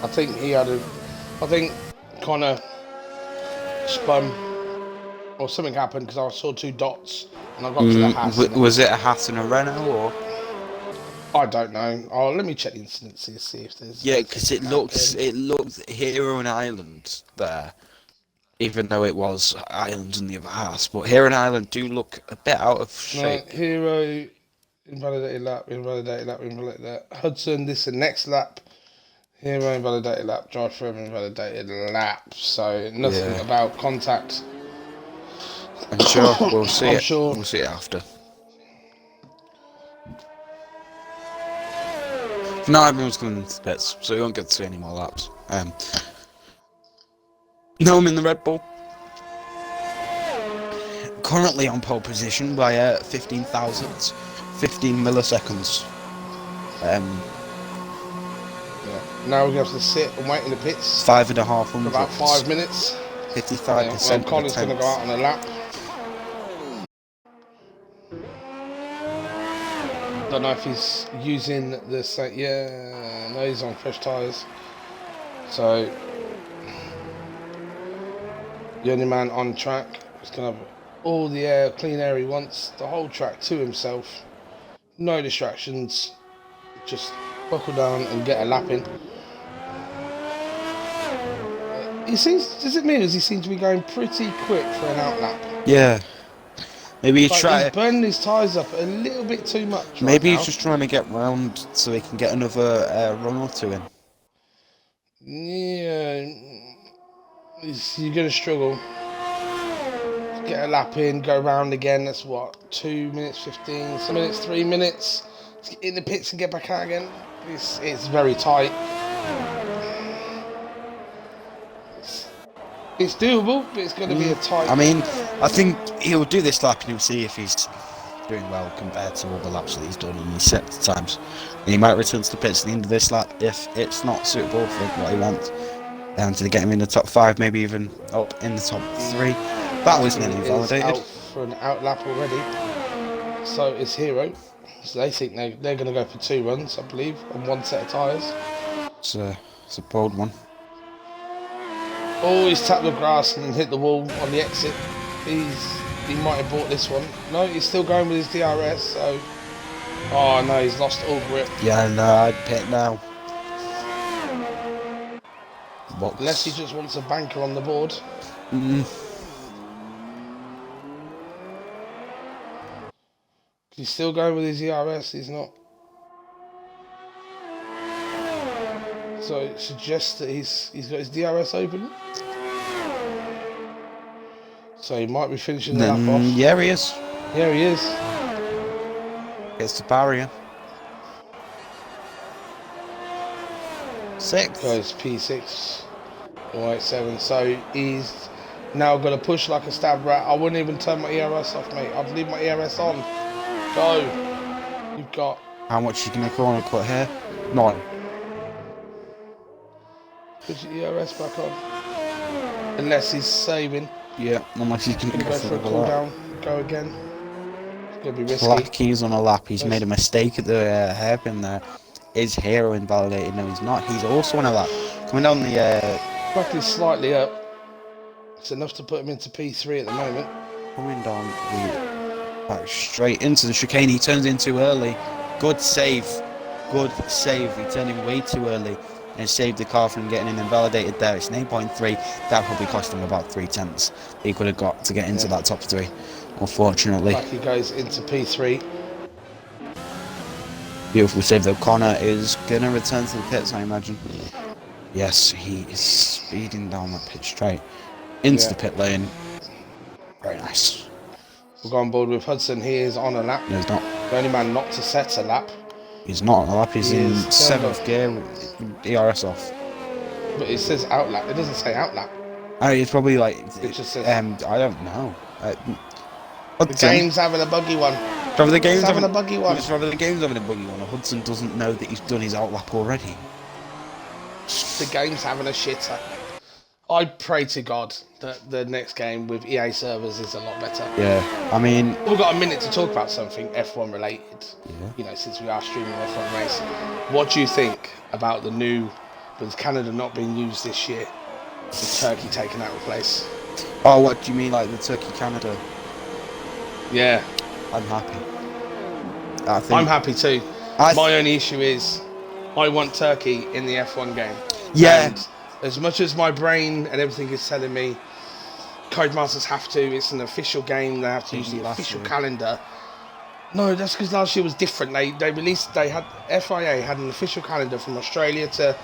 I think Connor spun, or something happened because I saw two dots and I got to the hat. Was it a hat and a Renault or? I don't know. Oh, let me check the incident see if there's. Yeah, because it looked Hero and Island there, even though it was Island in the other house. But Hero and Island do look a bit out of shape. No, Hero invalidated lap. Hudson, this is the next lap. Hero invalidated lap. Drive Forever invalidated lap. So nothing about contact. I'm sure we'll see it. Sure. We'll see it after. Now everyone's coming into the pits, so we won't get to see any more laps. Now I'm in the Red Bull. Currently on pole position by 15 milliseconds. Now we're going to have to sit and wait in the pits. 5.5 for about 5 minutes. 55%. Well, Colin's going to go out on a lap. Don't know if he's using the same. Yeah, no, he's on fresh tyres. So the only man on track is going to have all the air, clean air he wants, the whole track to himself. No distractions. Just buckle down and get a lap in. He seems. Does it mean as he seems to be going pretty quick for an out lap? Yeah. Maybe he's He's burning his tyres up a little bit too much. Maybe he's just trying to get round so he can get another run or two in. Yeah, you're going to struggle. Get a lap in, go round again. That's what, 2 minutes 15, some minutes, 3 minutes. Let's get in the pits and get back out again. It's very tight. It's doable, but it's going to be a tight. I mean, I think he'll do this lap and he'll see if he's doing well compared to all the laps that he's done in his set times. And he might return to the pits at the end of this lap if it's not suitable for what he wants. To get him in the top 5, maybe even up in the top 3. That was nearly validated. Out for an out lap already. So it's Hero. So they think they're going to go for 2 runs, I believe, on 1 set of tyres. It's a bold one. Oh, he's tapped the grass and hit the wall on the exit. He might have bought this one. No, he's still going with his DRS, so... Oh no, he's lost all grip. Yeah, no, I'd pit now. Unless he just wants a banker on the board. He's still going with his ERS, he's not. So it suggests that he's got his DRS open. So he might be finishing the lap off. Yeah, he is. Yeah, he is. Gets the barrier. 6th. Goes P6. 187. So he's now going to push like a stab rat. I wouldn't even turn my ERS off, mate. I'd leave my ERS on. Go. You've got... How much are you going to corner cut here? 9. Put your ERS back on. Unless he's saving. Yeah, unless he's going to Go go for for a the cool lap. down. Go again. It's going to be risky. Black keys on a lap. He's made a mistake at the hairpin there. Is Hero invalidated? No, he's not. He's also on a lap. Coming down the... Back is slightly up. It's enough to put him into P3 at the moment. Coming down the... Back straight into the chicane. He turns in too early. Good save. Good save. He turned in way too early. And saved the car from getting invalidated there. It's an 8.3. That probably cost him about 3/10. He could have got to get into that top 3. Unfortunately. Back he goes into P3. Beautiful save though. Connor is going to return to the pits, I imagine. Yes, he is speeding down that pit straight. Into the pit lane. Very nice. We'll go on board with Hudson. He is on a lap. No, he's not. The only man not to set a lap. He's not on a lap. He's in 7th off. gear with ERS off. But it says out lap. It doesn't say out lap. It's probably like... It just says... I don't know. The game's having a buggy one. Probably the game's having a buggy one. It's probably the game's having a buggy one. Hudson doesn't know that he's done his outlap already. The game's having a shitter. I pray to God that the next game with EA servers is a lot better. Yeah, I mean... We've got a minute to talk about something F1 related. Yeah. You know, since we are streaming F1 race. What do you think about the new... With Canada not being used this year, with Turkey taking out the place? Oh, what do you mean, like the Turkey-Canada? Yeah. I'm happy. I'm happy too. My only issue is I want Turkey in the F1 game. Yeah. And as much as my brain and everything is telling me Codemasters have to, it's an official game, they have to use the official calendar. No, that's because last year was different. FIA had an official calendar from Australia to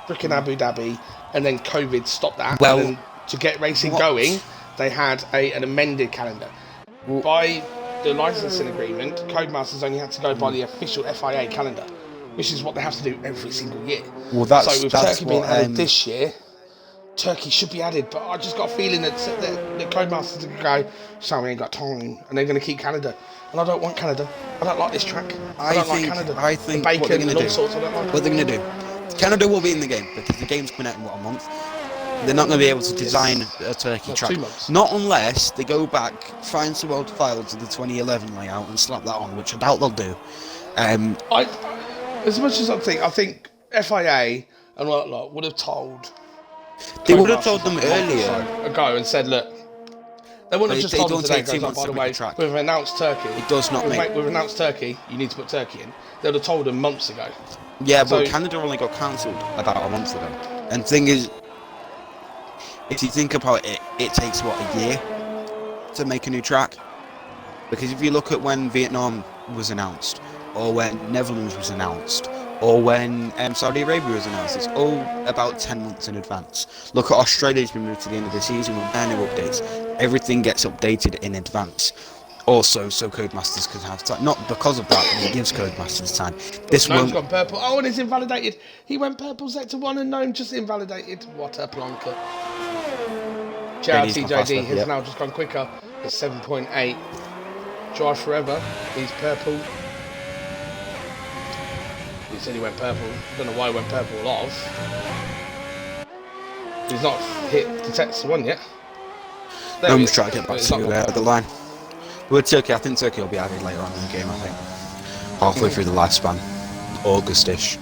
frickin' Abu Dhabi, and then COVID stopped that. Well, and then to get racing going, they had an amended calendar. By the licensing agreement, Codemasters only had to go by the official FIA calendar, which is what they have to do every single year. Well, that's, so with Turkey being added this year, Turkey should be added, but I just got a feeling that Codemasters are going to go, so we ain't got time, and they're going to keep Canada. And I don't want Canada. I don't like this track. I don't like Canada. I think the bacon what they're going to do, sorts, I don't like what they're going to do, Canada will be in the game, because the game's coming out in, what, a month? They're not going to be able to design a Turkey track. 2 months. Not unless they go back, find some old files of the 2011 layout and slap that on, which I doubt they'll do. As much as I think FIA and whatnot would have told. They would have told them earlier ago and said, look. They wouldn't have just told them today. Goes, by the way, we've announced Turkey. It does not make. We've announced Turkey. You need to put Turkey in. They would have told them months ago. Yeah, but Canada only got cancelled about a month ago. And the thing is, if you think about it, it takes what, a year to make a new track. Because if you look at when Vietnam was announced, or when Netherlands was announced, or when Saudi Arabia was announced, it's all about 10 months in advance. Look at Australia's been moved to the end of the season with their new updates. Everything gets updated in advance. Also, so Codemasters could have time. Not because of that, but it gives Codemasters time. This Gnome's gone purple. Oh, and it's invalidated. He went purple sector 1 and Gnome just invalidated. What a plonker. JRTJD has now just gone quicker. It's 7.8. Drive forever. He's purple. He said he went purple. Don't know why he went purple off. He's not hit detect 1 yet. I'm just trying to get back to the line. With Turkey, I think Turkey will be added later on in the game, I think. Halfway through the lifespan. August-ish.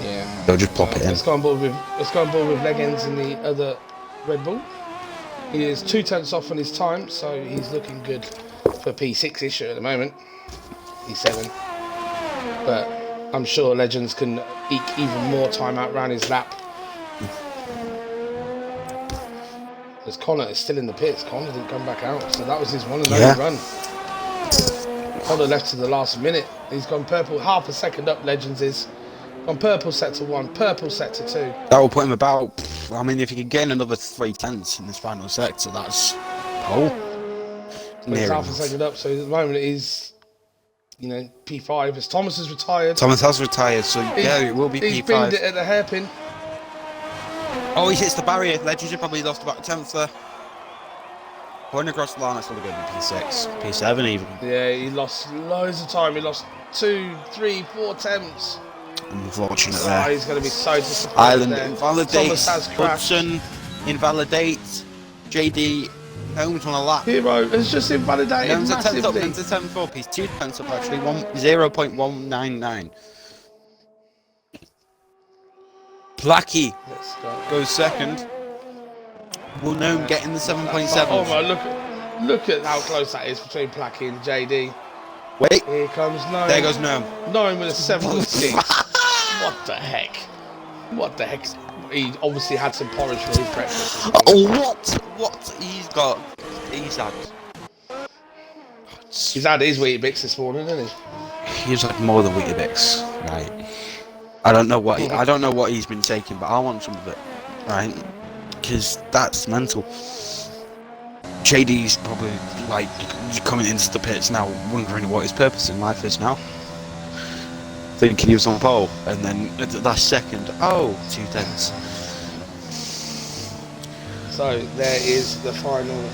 Yeah. They'll just plop it in. Let's go on board with Leggins in the other Red Bull. He is 2/10 off on his time, so he's looking good for P6 issue at the moment. P7. But I'm sure Legends can eke even more time out around his lap. As Connor is still in the pits. Connor didn't come back out, so that was his one and only run. Connor left to the last minute. He's gone purple, half a second up. Legends is on purple sector 1, purple sector 2. That will put him about. I mean, if he could gain another 3/10 in this final sector, that's He's half a second up. So at the moment he's, P5. As Thomas has retired. Thomas has retired, so it will be P5. He's binned it at the hairpin. Oh, he hits the barrier. Legends have probably lost about 10th there. Going across the line, that's going to go to P6, P7 even. Yeah, he lost loads of time. He lost 2, 3, 4 attempts. Unfortunate Oh, there. he's going to be so disappointed Island there. invalidates. Thomas has crashed. Hudson invalidates. JD Holmes on a lap. Hero has just invalidated Holmes at 10th up, massively. Holmes at 7th up. He's 2 tenths up actually. 0.199. Placky Let's go. goes second. Will Gnome get in the 7.7? Oh my, look at how close that is between Placky and JD. Wait, Here comes Gnome. there goes Gnome. Gnome with a 7.6. What the heck? What the heck? He obviously had some porridge for his breakfast. What? He's Had his Weetabix this morning, hasn't he? He's like more than Weetabix, right? I don't know what he's been taking, but I want some of it, right? Because that's mental. JD's probably like coming into the pits now, wondering what his purpose in life is now. Thinking he was on pole, and then at the last second, 2 tenths. So there is the final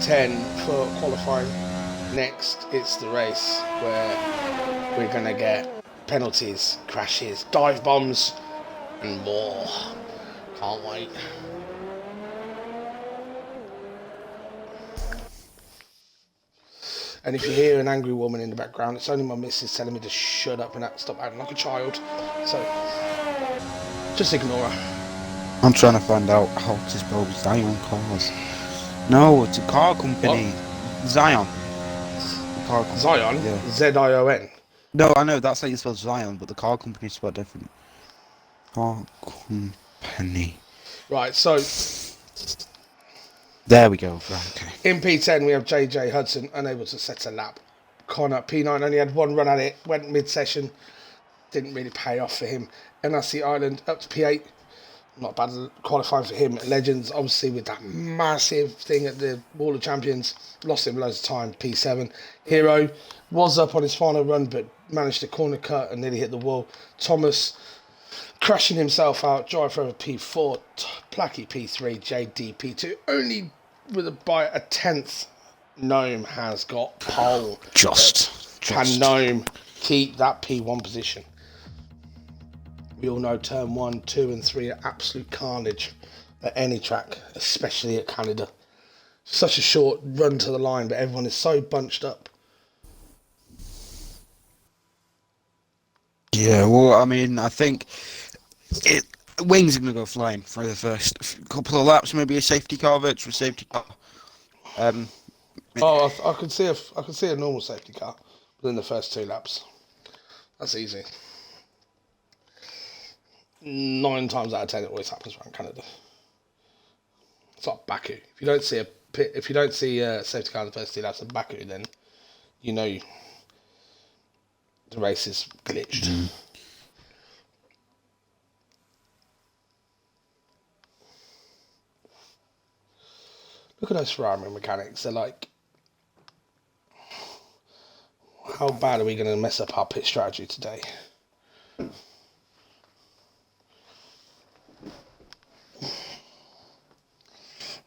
10 for qualifying. Next, it's the race where we're going to get penalties, crashes, dive bombs, and more. Can't wait. And if you hear an angry woman in the background, it's only my missus telling me to shut up and stop acting like a child. So, just ignore her. I'm trying to find out how to spell Zion cars. No, it's a car company. What? Zion. Car company. Zion? Yeah. Z-I-O-N? No, I know, that's how you spell Zion, but the car company's spelled different. Car company. Right, so... There we go. Right, okay. In P10, we have JJ Hudson, unable to set a lap. Connor, P9, only had one run at it, went mid-session. Didn't really pay off for him. NRC Island, up to P8. Not bad qualifying for him. Legends, obviously, with that massive thing at the Wall of Champions. Lost him loads of time, P7. Hero was up on his final run, but managed to corner cut and nearly hit the wall. Thomas crashing himself out. Drive over P4. Placky P3. JD P2. Only by a tenth, Gnome has got pole. Just. Can Gnome keep that P1 position? We all know turn 1, 2 and 3 are absolute carnage at any track, especially at Canada. Such a short run to the line, but everyone is so bunched up. Yeah, well, I mean, I think Wings are going to go flying for the first couple of laps, maybe a safety car, virtual safety car. I could see a normal safety car within the first 2 laps. That's easy. 9 times out of 10, it always happens around Canada. It's like Baku. If you don't see a safety car in the first 2 laps of Baku, then you know the race is glitched. Mm. Look at those Ferrari mechanics. They're like, how bad are we going to mess up our pit strategy today?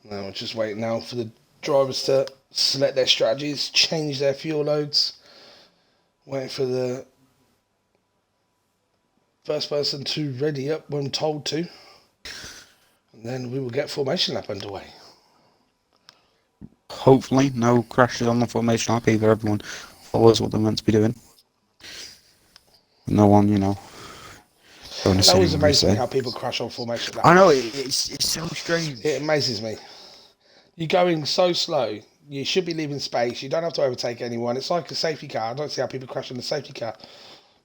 Now we're just waiting now for the drivers to select their strategies, change their fuel loads. Waiting for the first person to ready up when told to. And then we will get formation lap underway. Hopefully no crashes on the formation lap either. Everyone follows what they're meant to be doing. No one, That always amazes me how people crash on formation lap. I know, it's so strange. It amazes me. You're going so slow. You should be leaving space. You don't have to overtake anyone. It's like a safety car. I don't see how people crash in a safety car.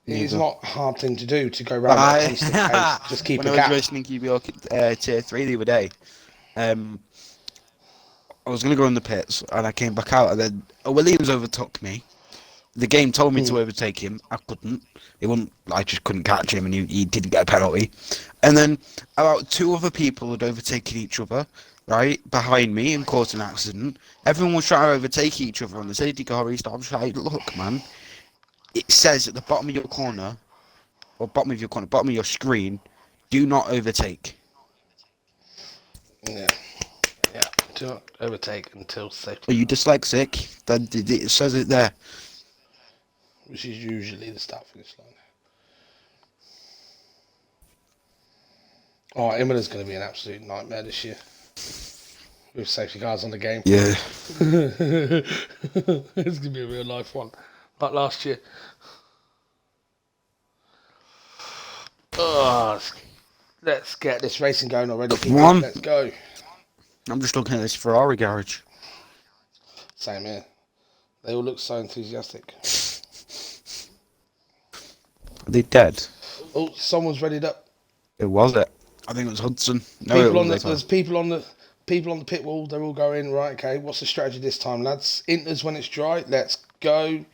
It's not a hard thing to do to go around at a constant pace. Just keep a gap. When I was racing in QBR Tier 3 the other day, I was going to go in the pits, and I came back out, and then Williams overtook me. The game told me to overtake him. I couldn't. I just couldn't catch him, and he didn't get a penalty. And then about 2 other people had overtaken each other, right, behind me and caused an accident. Everyone was trying to overtake each other on the safety car restart. I was like, look, man, it says at the bottom of your corner, or bottom of your screen, do not overtake. Yeah. Do not overtake until safety. Are you dyslexic? Then it says it there. Which is usually the start finish line. Oh, Imola's going to be an absolute nightmare this year with safety cars on the game. Yeah. It's going to be a real life one, like last year. Oh, let's get this racing going already, Come people. on. Let's go. I'm just looking at this Ferrari garage. Same here. They all look so enthusiastic. Are they dead? Oh, someone's readied up. Who was it? I think it was Hudson. No, People it on the, was there's people on the pit wall. They're all going right. Okay, what's the strategy this time, lads? Inters when it's dry. Let's go.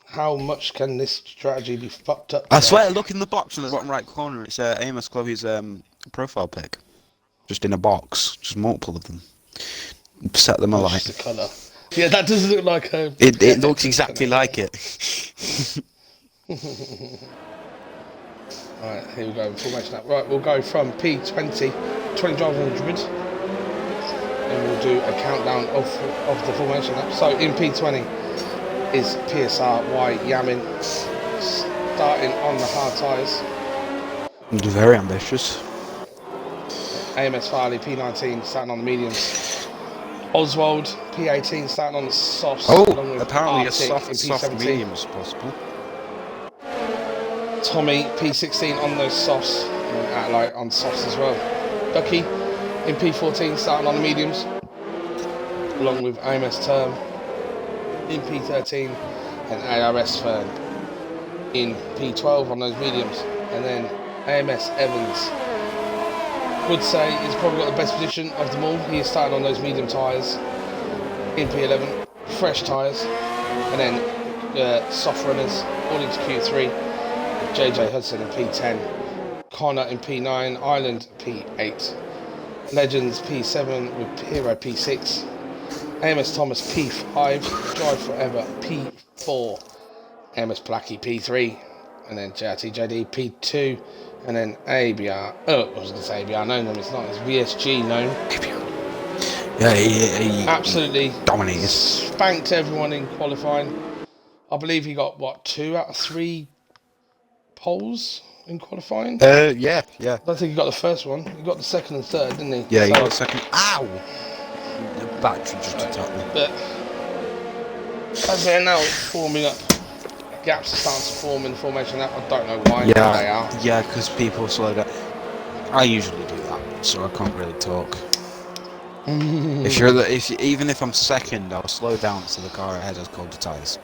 How much can this strategy be fucked up today? I swear, look in the box in the bottom right corner. It's Amos Clovey's profile pic. Just in a box. Just multiple of them. Set them alight. Just the colour. Yeah, that does look like a... It looks exactly like it. Alright, here we go. Formation up. Right, we'll go from P20, 20 drivers on the grid. And we'll do a countdown of the formation lap. So in P20 is PSR White Yamin starting on the hard tyres. Very ambitious. AMS Farley P19 starting on the mediums. Oswald P18 starting on the softs. Oh, along with apparently a Arctic in soft P17. medium is possible. Tommy P16 on those softs, like on softs as well. Ducky in P14 starting on the mediums, along with AMS Term in P13 and ARS Fern in P12 on those mediums, and then AMS Evans would say he's probably got the best position of them all. He is starting on those medium tyres in P11, fresh tyres, and then soft runners all into Q3. JJ Hudson in P10, Connor in P9, Ireland P8, Legends P7 with Hero P6, AMS Thomas P5, Drive Forever P4, AMS Blackie P3, and then JRT JD P2, and then ABR, I was going to say ABR known, it's not, it's VSG known. Yeah, he absolutely dominated. Spanked everyone in qualifying. I believe he got, what, 2 out of 3 poles in qualifying? Yeah. I don't think he got the first one. He got the second and third, didn't he? Yeah, he got the second. Ow! The battery just attacked me. But as they're now forming up, gaps are starting to form in the formation up. I don't know why they are. Yeah, because people slow down. I usually do that, so I can't really talk. Even if I'm second, I'll slow down so the car ahead has colder tyres.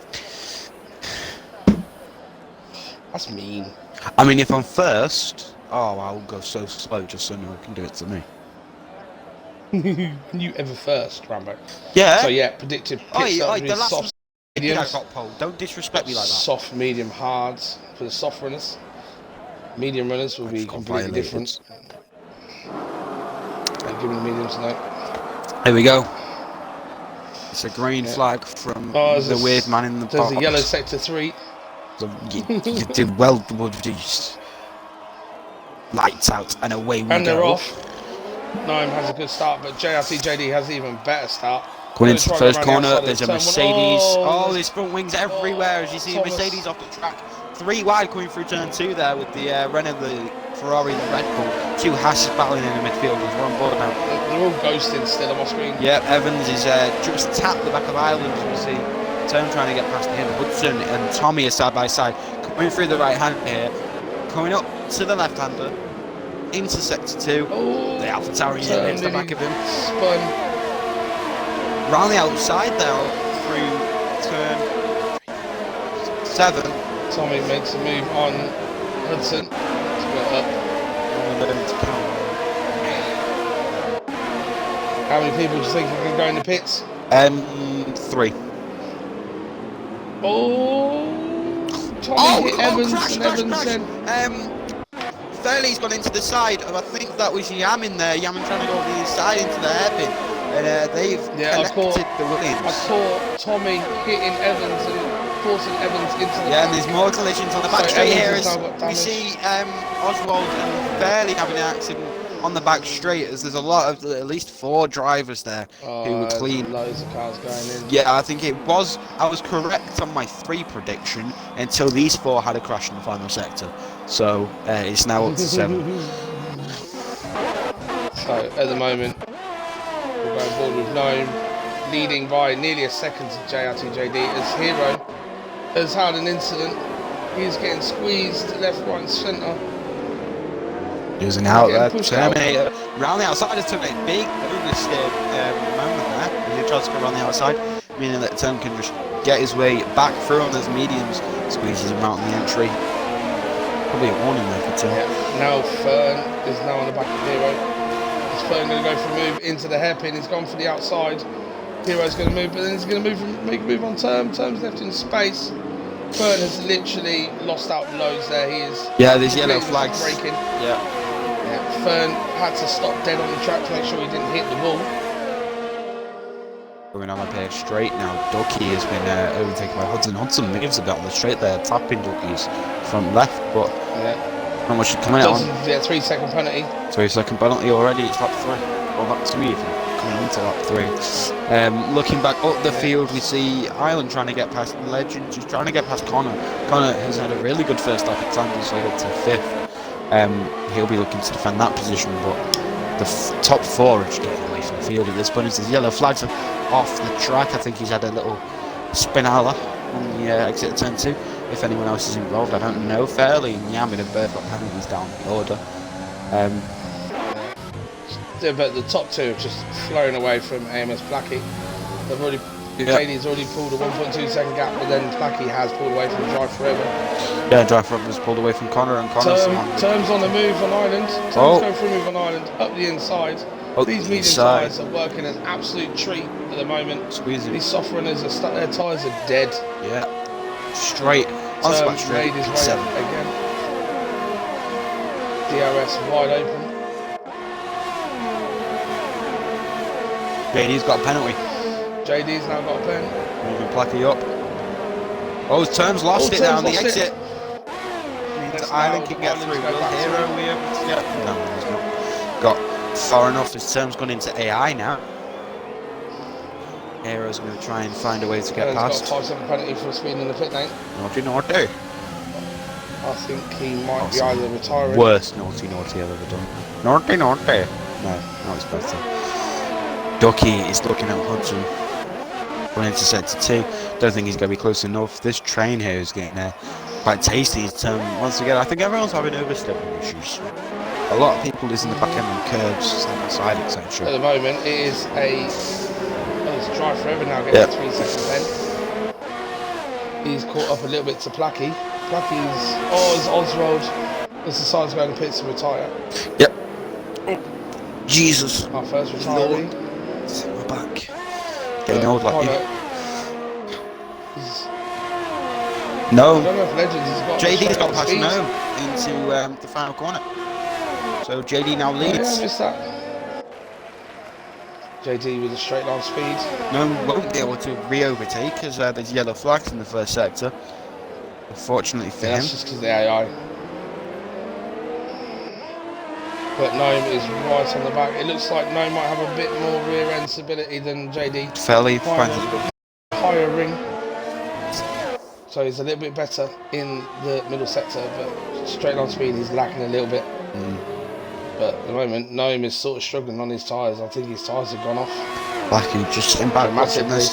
That's mean. I mean, if I'm first, I'll go so slow just so no one can do it to me. You ever first, Rambo? Yeah. So yeah, predicted pit stop the last soft I mediums. got pole. Don't disrespect me like that. Soft, medium, hards for the soft runners. Medium runners will be completely different. I'll give the mediums a note. Here we go. It's a green flag from the weird man in the box. There's a yellow sector 3. So you did well, just lights out and away we go. And they're off. Naim has a good start, but JRT JD has an even better start. Going into the first corner, there's a Mercedes. Oh, there's front wings everywhere as you see Mercedes off the track. 3 wide coming through turn 2 there with the Renault, the Ferrari and the Red Bull. 2 Hasses battling in the midfield as we're on board now. They're all ghosting still on my screen. Yep, Evans is just tapped the back of Ireland as we see. Turn trying to get past him. Hudson and Tommy are side by side. Coming through the right hand here. Coming up to the left hander. Into sector 2. Oh, the Alpha Tauri hits the back of him. Spun. Round the outside there through turn 7. Tommy makes a move on Hudson. Split up. How many people do you think can go in the pits? 3. Oh, Tommy hit Evans and Evans then. Fairly's gone into the side. I think that was Yamin there. Yamin trying to go over the side into the hairpin. And they've connected the Williams. I caught Tommy hitting Evans and forcing Evans into the and there's more collisions on the back straight here as we see Oswald and Fairley having an accident on the back straight, as there's a lot of at least 4 drivers there who were clean. Loads of cars going in. Yeah, I think it was. I was correct on my 3 prediction until these 4 had a crash in the final sector. So it's now up to 7. So at the moment, we're going forward with Gnome, leading by nearly a second to JRTJD as Hero has had an incident. He's getting squeezed left, right, and centre. Using out there, Terminator round the outside of Terminator, big oversteer moment there. He tries to go around the outside, meaning that Tom can just get his way back through on those mediums, squeezes him out on the entry. Probably a warning there for Tim. Yeah. Now Fern is now on the back of Hero. Is Fern going to go for a move into the hairpin? He's gone for the outside. Hero's going to move, but then he's going to make a move on Term. Term's left in space. Fern has literally lost out loads there. He is. Yeah, there's yellow flags. Breaking. Yeah. Fern had to stop dead on the track to make sure he didn't hit the wall. Going on the page straight now. Ducky has been overtaken by Hudson. Hudson moves a bit on the straight there, tapping Ducky's front left, but not much coming out on. Yeah, 3-second penalty. 3-second penalty already. It's lap 3. Or lap 2 even. Coming into lap 3. Looking back up the field, we see Ireland trying to get past Legends. He's trying to get past Connor. Connor has had a really good first lap at times, so up to 5th. He'll be looking to defend that position, but the top 4 are just getting away from the field at this point. As the yellow flags are off the track, I think he's had a little spinala on the exit of turn 2. If anyone else is involved, I don't know. Fairly yamming and both got penalties down the order. But the top 2 have just flown away from AMS Blackie. They've already. JD's already pulled a 1.2-second gap, but then Blackie has pulled away from Drive Forever. Yeah, Drive Forever has pulled away from Connor, and Connor's Term's on the move on Ireland. Term's going for a move on Ireland up the inside. These medium tyres are working an absolute treat at the moment. Squeezing. These soft runners their tyres are dead. Yeah. Straight. Term made his way up again. DRS wide open. JD's got a penalty. JD's now got a pen. Moving Blackie up. Oh, Term's lost it down the exit. Ireland can get through. Will Hero be able to get? No, he's not got far enough. His Term's gone into AI now. Hero's going to try and find a way to get past. He's got a 5-second penalty for speeding in the pit lane. Naughty. I think he might be either retiring. Worst naughty I've ever done. Naughty. No, it's better. Ducky is looking at Hudson. Going into sector 2. Don't think he's going to be close enough. This train here is getting quite tasty. Once again, I think everyone's having overstepping issues. A lot of people losing the back end on curves, side, etc. At the moment, it is it's Drive Forever now getting a 3-second pen. He's caught up a little bit to Blackie. Blackie's Oswald has decided to go in the pits to retire. Yep. Oh, Jesus. Our first retiree. We're back. Getting old like you. No. I don't know if Legends has got JD's got past Gnome into the final corner. So JD now leads. Yeah, I missed that. JD with a straight line speed. Gnome won't be able to re-overtake as there's yellow flags in the first sector. Unfortunately for him. That's just because of the AI. But Gnome is right on the back. It looks like Gnome might have a bit more rear end stability than JD. Fairly higher ring. So he's a little bit better in the middle sector, but straight line speed he's lacking a little bit. But at the moment, Gnome is sort of struggling on his tyres. I think his tyres have gone off. Blackie just sitting back massively.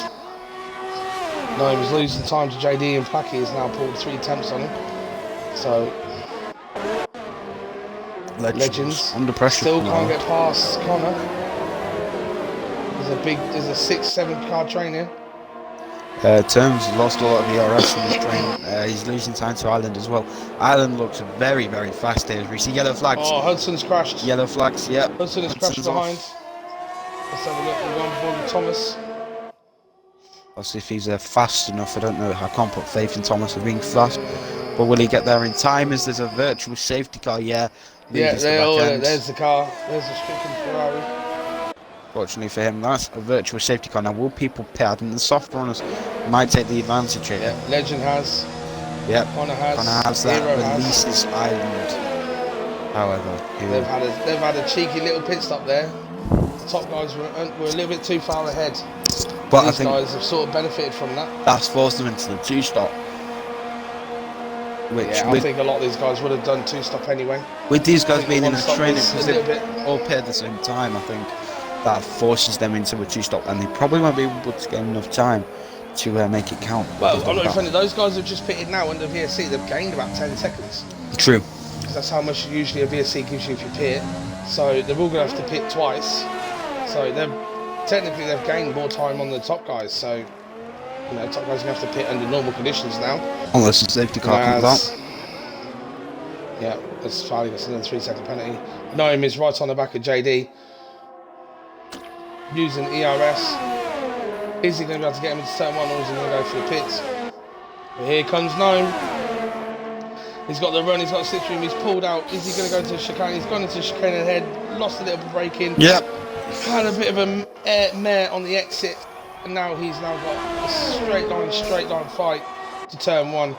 Gnome is losing time to JD, and Blackie has now pulled 3 attempts on him. So Legends under pressure. Still can't get past Connor. There's a 6-7 car train here. Terms lost a lot of ERS from this train. He's losing time to Ireland as well. Ireland looks very, very fast here. We see yellow flags. Oh, Hudson's crashed. Yellow flags, yeah. Hudson has crashed behind. Let's have a look. We're on board with Thomas. I'll see if he's fast enough. I don't know. I can't put faith in Thomas being fast. But will he get there in time as there's a virtual safety car? Yeah. Yeah, there's the car. There's the stricken Ferrari. Fortunately for him, that's a virtual safety car. Now, will people pit? And the soft runners might take the advantage here. Yeah, Legend has. Yep. Connor has. That. Hero releases Ireland. However, They've had a cheeky little pit stop there. The top guys were a little bit too far ahead. but These guys have sort of benefited from that. that's forced them into the 2-stop. Which Yeah, I think a lot of these guys would have done 2-stop anyway. with these guys being in the one-stop training, was because a little they bit. all pit at the same time, I think that forces them into a 2-stop, and they probably won't be able to get enough time to make it count. Well, I'm not offended. Those guys have just pitted now under VSC. They've gained about 10 seconds. True. Because that's how much usually a VSC gives you if you pit. So they're all going to have to pit twice. So technically they've gained more time on the top guys. So, you know, top guys are going to have to pit under normal conditions now. Unless the safety car comes out. Yeah, that's fine. It's another 3-second penalty. Noam is right on the back of JD. Using ERS. Is he going to be able to get him into turn 1, or is he going to go for the pits? But here comes Noam. He's got the run, he's got the slipstream, he's pulled out. Is he going to go into the chicane? He's gone into the chicane ahead, lost a little bit of braking. Yep. Had a bit of a mare on the exit, and now he's got a straight line fight to turn 1,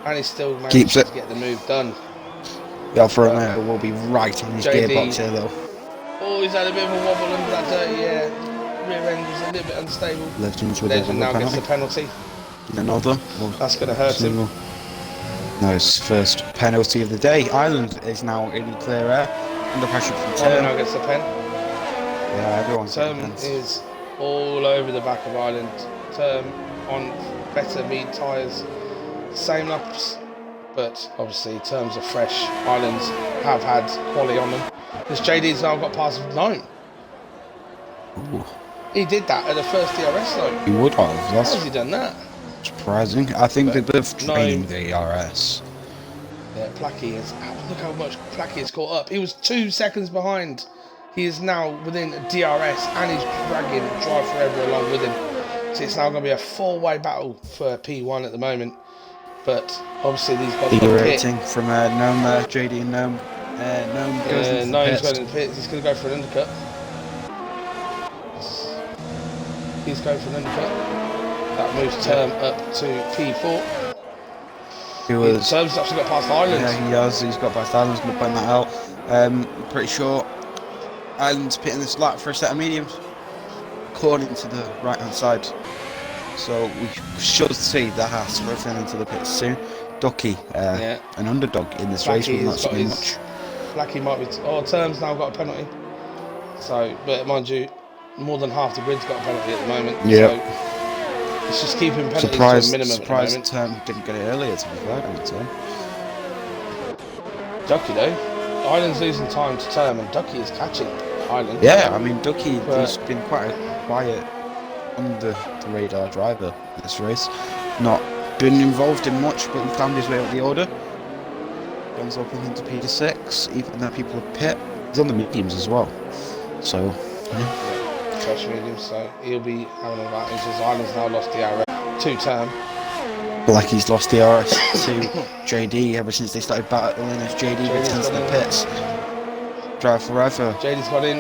and he's still managed to get the move done. The Alfa Romeo will be right on his gearbox here though. Oh, he's had a bit of a wobble under that dirty air. Rear end was a little bit unstable. Legend now gets the penalty. Another. That's going to hurt him. Nice first penalty of the day. Ireland is now in clear air, under pressure from Turn. Now gets the pen. Yeah, everyone's Turn is all over the back of Ireland. Turn on better meat tyres, same laps, but obviously terms are fresh. Ireland's have had quality on them. Because JD's now got past 9. Ooh. He did that at the first DRS though. He would have. How has he done that? Surprising. I think they're both training the ERS. Yeah, Placky is. Look how much Placky has caught up. He was 2 seconds behind. He is now within DRS, and he's dragging Drive Forever along with him. So it's now going to be a 4-way battle for P1 at the moment. But obviously these guys got a rating from Gnome, JD and Gnome. Gnome goes into the pits. Going in the pits. He's going to go for an undercut. He's going for an undercut. That moves Term up to P4. Term's actually got past Ireland. Yeah, he has. He's got past Ireland. He's going to point that out. Pretty sure Ireland's pitting this lap for a set of mediums, according to the right-hand side. So we should see the Haas returning into the pits soon. Ducky, an underdog in this race, we've not seen much. Blackie might be. Term's now got a penalty. So, but mind you, more than half the grid's got a penalty at the moment. Yeah. So it's just keeping penalties to a minimum at the moment. Term didn't get it earlier, to be fair, on the turn. Ducky though, Ireland's losing time to Term, and Ducky is catching Ireland. Yeah, I mean Ducky has been quite a quiet, under the radar driver in this race. Not been involved in much, but he found his way up the order. Guns up into P6, even though people have pit. He's on the mediums as well. So, yeah. Fresh mediums, so he'll be having an advantage as Ireland's now lost the RS to Term. Blackie's lost the RS to JD ever since they started battling as JD returns to the pits. Drive Forever. JD's got in.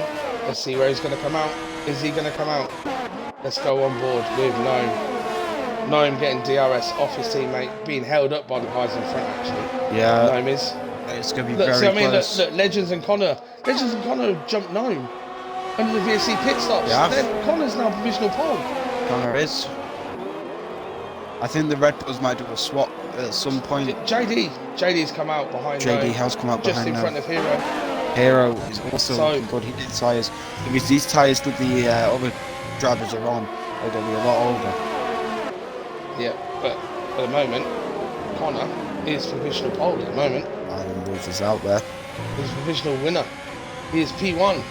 Let's see where he's going to come out. Is he going to come out? Let's go on board with Noam. Noam getting DRS off his teammate, being held up by the guys in front actually. Yeah. Noam is. It's going to be very close. Look, Legends and Connor jumped Noam under the VSC pit stops. Yeah. Connor's now provisional pole. Connor is. I think the Red Bulls might do a swap at some point. JD's come out behind JD has come out just behind in front of Hero. Hero is also looking good. He did tyres. Because these tyres that the other drivers are on are going to be a lot older. Yeah, but at the moment, Connor is provisional pole at the moment. Iron Wolf is out there. He's provisional winner. He is P1.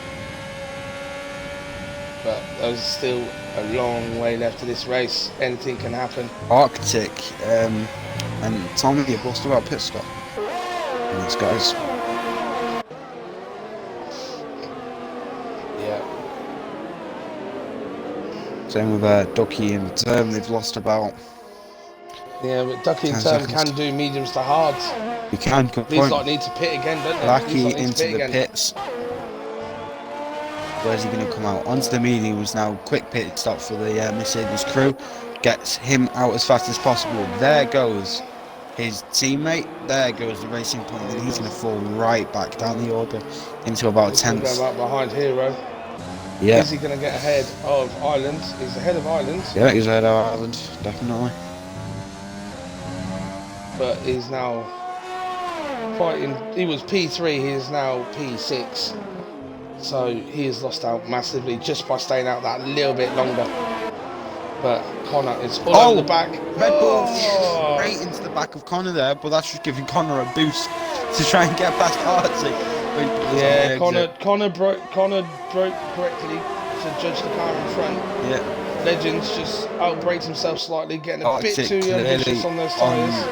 But there's still a long way left to this race. Anything can happen. Arctic and Tommy are both still out pit stop. And these guys. Yeah. Same with Ducky and Term. They've lost about. Yeah, but Ducky and Term can do mediums to hards. You can. These lot need to pit again, don't they? Blackie into the pits. Where's he going to come out? Onto the mediums now. Quick pit stop for the Mercedes crew. Gets him out as fast as possible. There goes His teammate there goes the racing point, and he's going to fall right back down the order into about He's going to 10th. go back behind Hero. Yeah. Is he going to get ahead of Ireland? He's ahead of Ireland. Yeah, he's ahead of Ireland, definitely. But he's now fighting. He was P3, he is now P6. So he has lost out massively just by staying out that little bit longer. But Connor is all over the back. Red Bull straight into the back of Connor there, but that's just giving Connor a boost to try and get past Artsy. Yeah, Connor broke correctly to judge the car in front. Yeah. Legends just outbraked himself slightly, getting a bit too ambitious on those tyres.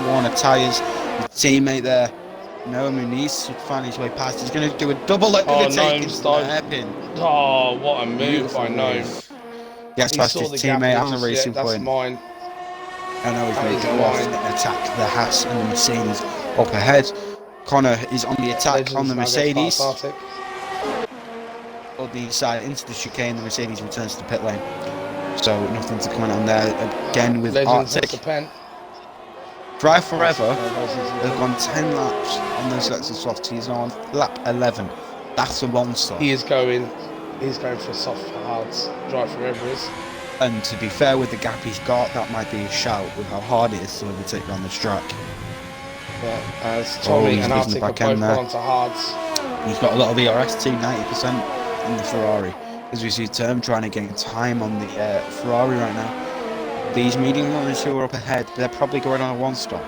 One of tyres, teammate there. No, Muniz to find his way past. He's going to do a double overtake into the hairpin. Oh, what a move by Gnome. He has past his teammate on the racing point. That's mine. I know he's made it off and attack the Haas and the Mercedes up ahead. Connor is on the attack Legends on the Mercedes. On the inside into the chicane, the Mercedes returns to the pit lane. So nothing to comment on there. Again with Legends Arctic. Drive Forever, they've gone 10 laps on those Lexus softs. He's on lap 11. That's a monster. He's going for soft hards. Drive Forever is. And to be fair with the gap he's got, that might be a shout with how hard it is to overtake around this track. Yeah, as Tommy and Arctic have both gone to hards. He's got a lot of ERS too, 90% in the Ferrari. As we see Term trying to gain time on the Ferrari right now. These medium runners who are up ahead, they're probably going on a one-stop.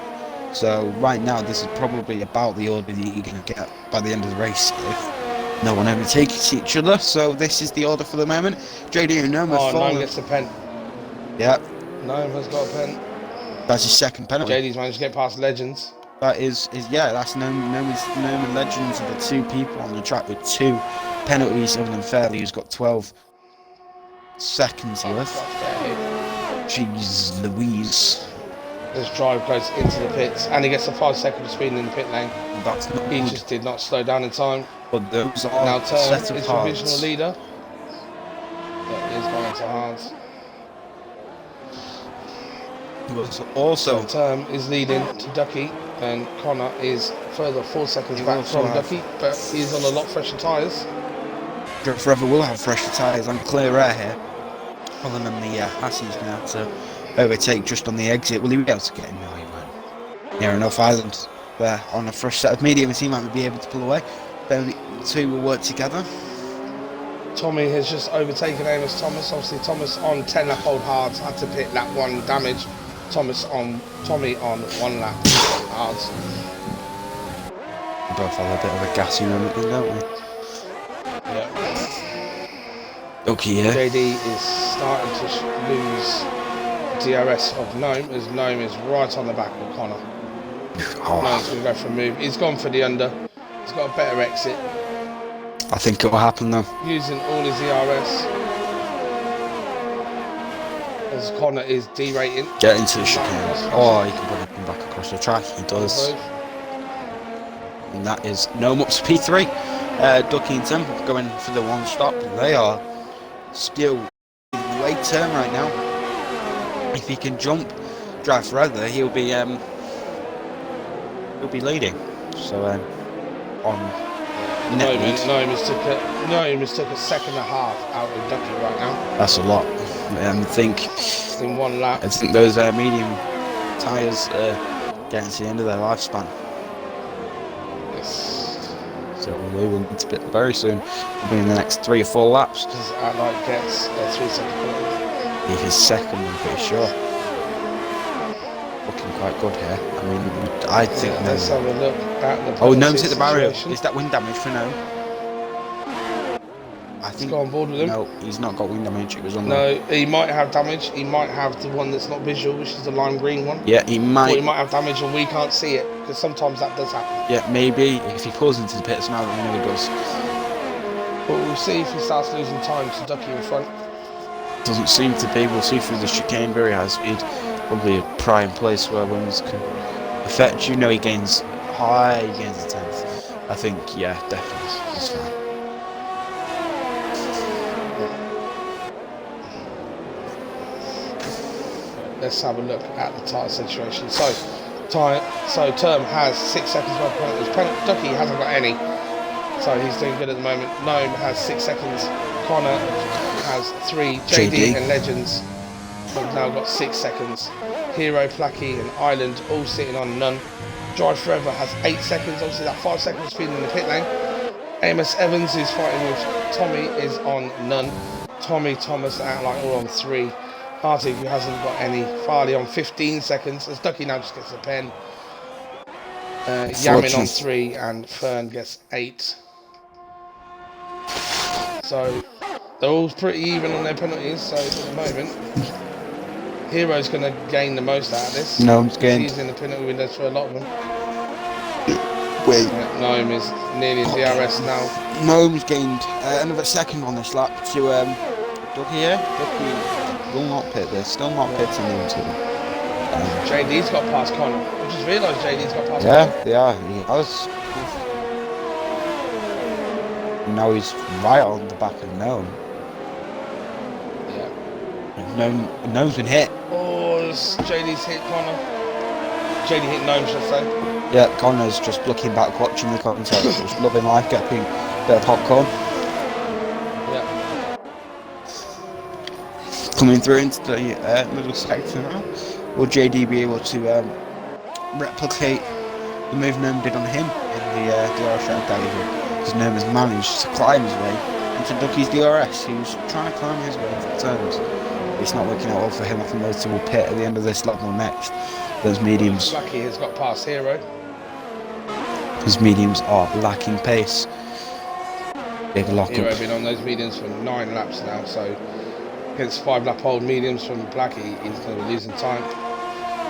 So right now, this is probably about the order that you're going to get by the end of the race if no one overtakes each other. So this is the order for the moment. JD and Gnome have fallen. Gnome gets a pen. Yeah. Gnome has got a pen. That's his second penalty. JD's managed to get past Legends. That is that's Gnome and Legends are the two people on the track with 2 penalties other than Fairley, who's got 12 seconds left. Jeez Louise. This drive goes into the pits and he gets a 5-second speed in the pit lane. That's not He good. just did not slow down in time. But those are now Term set of is hards. provisional leader. But is going to hards. Also Term is leading to Ducky and Connor is further 4 seconds back from Ducky, but he's on a lot fresher tyres. Forever will have fresher tyres on clear air here. Other than the Hassie's going to have to overtake just on the exit. Will he be able to get in? No, he won't. Near enough Ireland there on a fresh set of mediums, he might be able to pull away. Then the two will work together. Tommy has just overtaken Amos Thomas. Obviously, Thomas on 10 lap old hards had to pit lap 1 damage. Tommy on 1 lap hards. We both have a bit of a gassy moment, don't we? Yeah. Okay, yeah. JD is starting to lose DRS of Gnome as Gnome is right on the back of Connor. Gnome's going to go for a move. He's gone for the under. He's got a better exit. I think it will happen though. Using all his ERS. As Connor is derating. Get into the chicane. Oh, he can probably come back across the track. He does. And that is Gnome up to P3. Ducky and Tim going for the one stop. They are still in the way Term right now. If he can jump, drive further, he'll be leading. So on Gnome has took a second and a half out of Ducky right now. That's a lot. I think in 1 lap. I think those medium tyres getting to the end of their lifespan. Yes. So we will need to pit very soon. It'll be in the next 3 or 4 laps. Because Adlight gets a 3-second penalty. He is second, I'm pretty sure. Looking quite good here. I mean, I think let's have a look at the Gnome's hit the barrier. Is that wind damage for Gnome? I think go on board with him. No, he's not got wind damage. It was on. No, he might have damage. He might have the one that's not visual, which is the lime green one. Yeah, he might. Or he might have damage and we can't see it, because sometimes that does happen. Yeah, maybe if he pulls into the pits now, that we know he does. But we'll see if he starts losing time to Ducky in front. Doesn't seem to be. We'll see through the chicane, very high speed. Probably a prime place where winds can affect you. No, he gains high, he gains a 10th. I think, yeah, definitely. It's fine. Let's have a look at the tyre situation. So, Time. So Term has 6 seconds worth of penalties. Ducky hasn't got any, so he's doing good at the moment. Gnome has 6 seconds. Connor has 3. JD and Legends have now got 6 seconds. Hero, Placky and Island all sitting on none. Drive Forever has 8 seconds. Obviously that 5 seconds speed in the pit lane. Amos Evans, who's fighting with Tommy, is on none. Tommy, Thomas, Outline all on 3. Hartig, who hasn't got any. Farley on 15 seconds. As Ducky now just gets a pen. Yamin on 3 and Fern gets 8. So they're all pretty even on their penalties. So at the moment, Hero's going to gain the most out of this. Gnome's gained. He's in the penalty windows for a lot of them. Wait. Yeah, Gnome is nearly in DRS now. Gnome's gained another second on this lap to Ducky here. Ducky will not pit this. Still not pitting into them. JD's got past Connor. I just realised JD's got past Yeah, Connor. yeah, he has. Now he's right on the back of Gnome. Yeah. Gnome's been hit. Oh, JD's hit Connor. JD hit Gnome, should I say. Yeah, Connor's just looking back, watching the commentator, just loving life, getting a bit of popcorn. Yeah. Coming through into the middle sector now. Will JD be able to replicate the move Gnome did on him in the DRS Daily? Because Gnome has managed to climb his way into Ducky's DRS. He was trying to climb his way for turns. It's not working out well for him. I think those two will pit at the end of this lap or next. Those mediums. Lucky has got past Hero. His mediums are lacking pace. Big lock Hero up. been on those mediums for 9 laps now, so against 5 lap old mediums from Blackie, he's going to be losing time.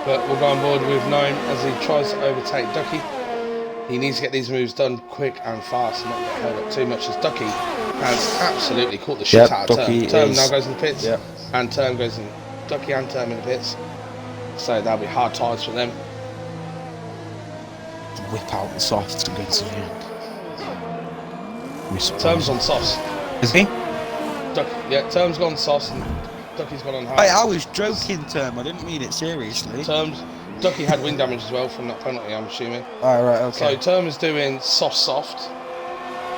But we'll go on board with Gnome as he tries to overtake Ducky. He needs to get these moves done quick and fast and not get held up too much, as Ducky has absolutely caught the shit out of Term. Term now goes in the pits, and Term goes in. Ducky and Term in the pits. So that'll be hard times for them. Whip out the softs and go to the end. Term's on softs. Is he? Yeah, Term's gone softs and Ducky's gone on hard. I was joking, Term. I didn't mean it seriously. Ducky had wind damage as well from that penalty, I'm assuming. Oh, right, okay. So Term is doing soft.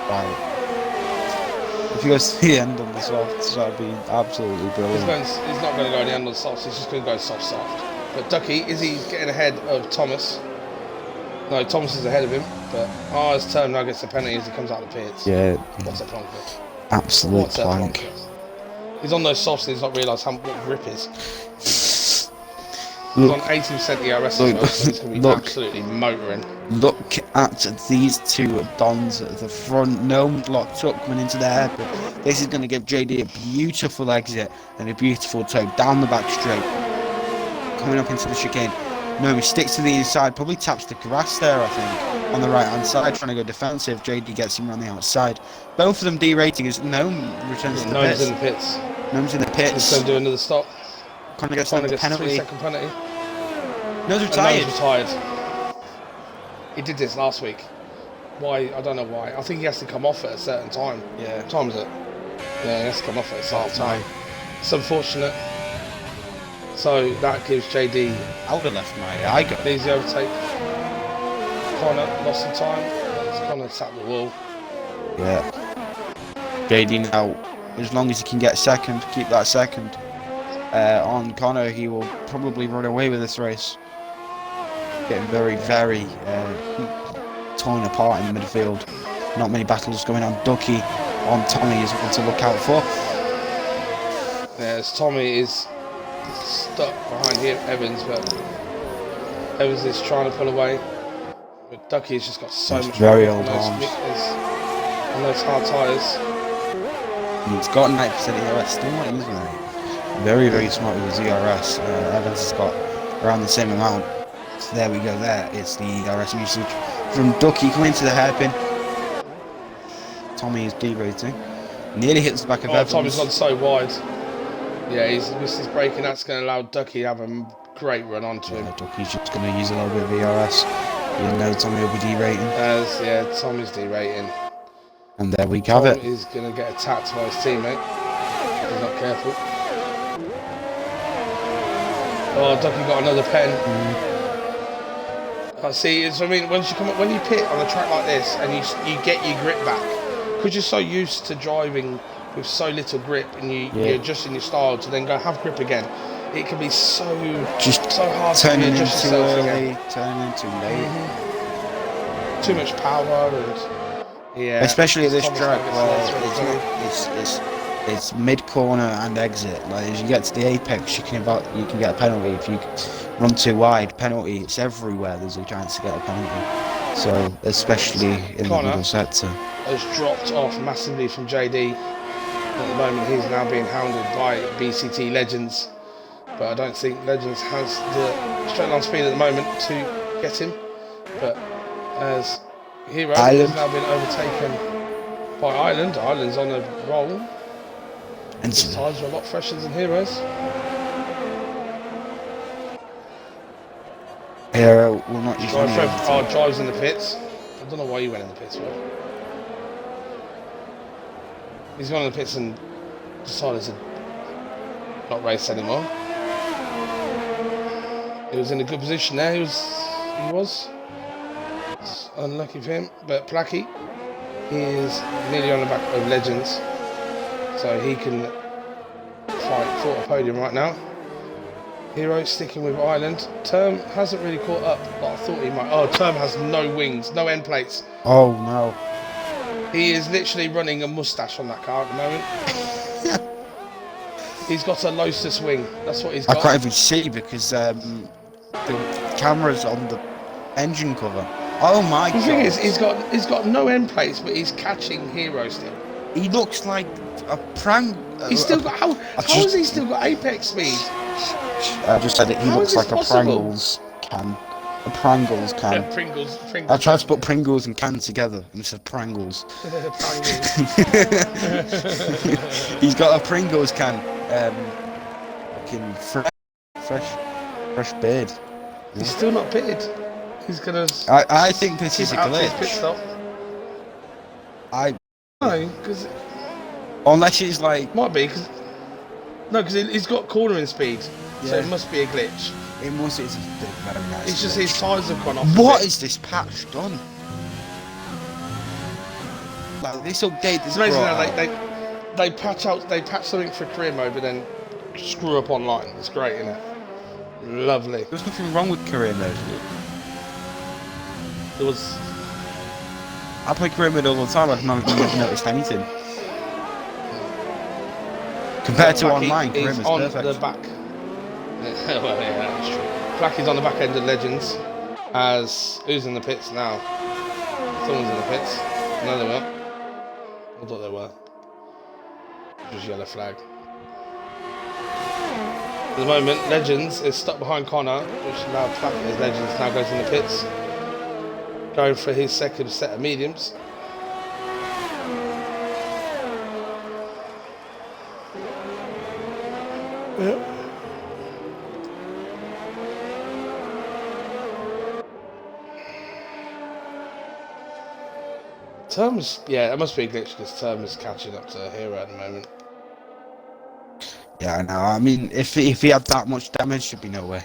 Right. If he goes to the end on the softs, that'd be absolutely brilliant. He's not going to go to the end on the softs, he's just going to go soft. But Ducky, is he getting ahead of Thomas? No, Thomas is ahead of him, but as Term now gets the penalty as he comes out of the pits. Yeah. What's that plonk? Absolute plank. He's on those softs and he's not realised what grip is. He's on 80% ERS as well, so he's going to be absolutely motoring. Look at these two dons at the front. Gnome locked up coming into the hairpin. This is going to give JD a beautiful exit and a beautiful toe down the back straight. Coming up into the chicane. Gnome sticks to the inside, probably taps the grass there, I think, on the right hand side, trying to go defensive. JD gets him around the outside. Both of them derating as Gnome returns to the pits. Gnome's in the pits. Gnome's in the pits. He's going to do another stop. Connor gets the penalty. 3-second penalty. Gnome's retired. Gnome's retired. He did this last week. Why? I don't know why. I think he has to come off at a certain time. Yeah. What time is it? Yeah, he has to come off at a certain time. It's unfortunate. So that gives JD. I would have left my easy overtake. Connor lost some time. Connor tapped the wall. Yeah. JD now, as long as he can get second, keep that second on Connor, he will probably run away with this race. Getting very, very torn apart in the midfield. Not many battles going on. Ducky on Tommy is one to look out for. As Tommy is stuck behind here, Evans, but Evans is trying to pull away. But Ducky has just got so much very old arms on those hard tyres. He's got 90% ERS, still not using it. Very, very smart with his ERS. Evans has got around the same amount. So there we go. There it's the ERS usage from Ducky coming into the hairpin. Tommy is derating. Nearly hits the back of Evans. Tommy's gone so wide. Yeah, he's missed his braking. That's going to allow Ducky to have a great run onto him. Ducky's just going to use a little bit of ERS. Even though Tommy will be derating. Tommy's derating. And there we have it. He's going to get attacked by his teammate. He's not careful. Oh, Ducky got another pen. But see, it's, I mean, once you come up, when you pit on a track like this and you get your grip back, because you're so used to driving with so little grip, and you're adjusting your style to then go have grip again, it can be so hard to turning readjust in too yourself early, again. turning in too late. Too much power and Especially at this Thomas track gets where it's mid corner and exit. Like as you get to the apex, you can get a penalty if you run too wide. Penalty, it's everywhere. There's a chance to get a penalty. So especially in the middle sector. Has dropped off massively from JD. At the moment, he's now being hounded by BCT Legends, but I don't think Legends has the straight line speed at the moment to get him. But as Hero has now been overtaken by Ireland. Ireland's on a roll. And his tyres are a lot fresher than Hero's. Hero will not use drives in the pits. I don't know why he went in the pits for. He's gone in the pits and decided to not race anymore. He was in a good position there. He was. It's unlucky for him, but Placky, he is nearly on the back of Legends, so he can fight for a podium right now. Hero sticking with Ireland. Term hasn't really caught up, but I thought he might. Oh, Term has no wings, no end plates. Oh no. He is literally running a mustache on that car at the moment. He's got a Lotus wing. That's what he's got. I can't even see because the camera's on the engine cover. Oh my god. The thing is, he's got no end plates, but he's catching Hero still. He looks like a prank. He's still got how has he still got apex speed? I just said it. He looks like a Pringles can. A Pringles can. Yeah, Pringles. I tried to put Pringles and can together and it said Pringles. He's got a Pringles can. Fucking fresh beard. He's still not pitted. He's gonna. I think this is a glitch. Pit stop. No, because unless he's like might be because he's got cornering speed, so it must be a glitch. It must. It's very nice. It's just his tyres have gone off. What is this patch done? Like this update. It's amazing how they patch something for career mode, but then screw up online. It's great, isn't it? Lovely. There's nothing wrong with career mode. There was. I play career mode all the time. I've never noticed anything. Compared to online, career mode's on perfect. The back. Well, yeah, that's true. Flacky's on the back end of Legends. As who's in the pits now? Someone's in the pits. No, they weren't. I thought they were. Just yellow flag. At the moment, Legends is stuck behind Connor, which now Flacky as Legends now goes in the pits. Going for his second set of mediums. Yep. Term's, yeah, it must be a glitch because Term is catching up to Hero at the moment. Yeah, I know. I mean, if he had that much damage, there'd be no way.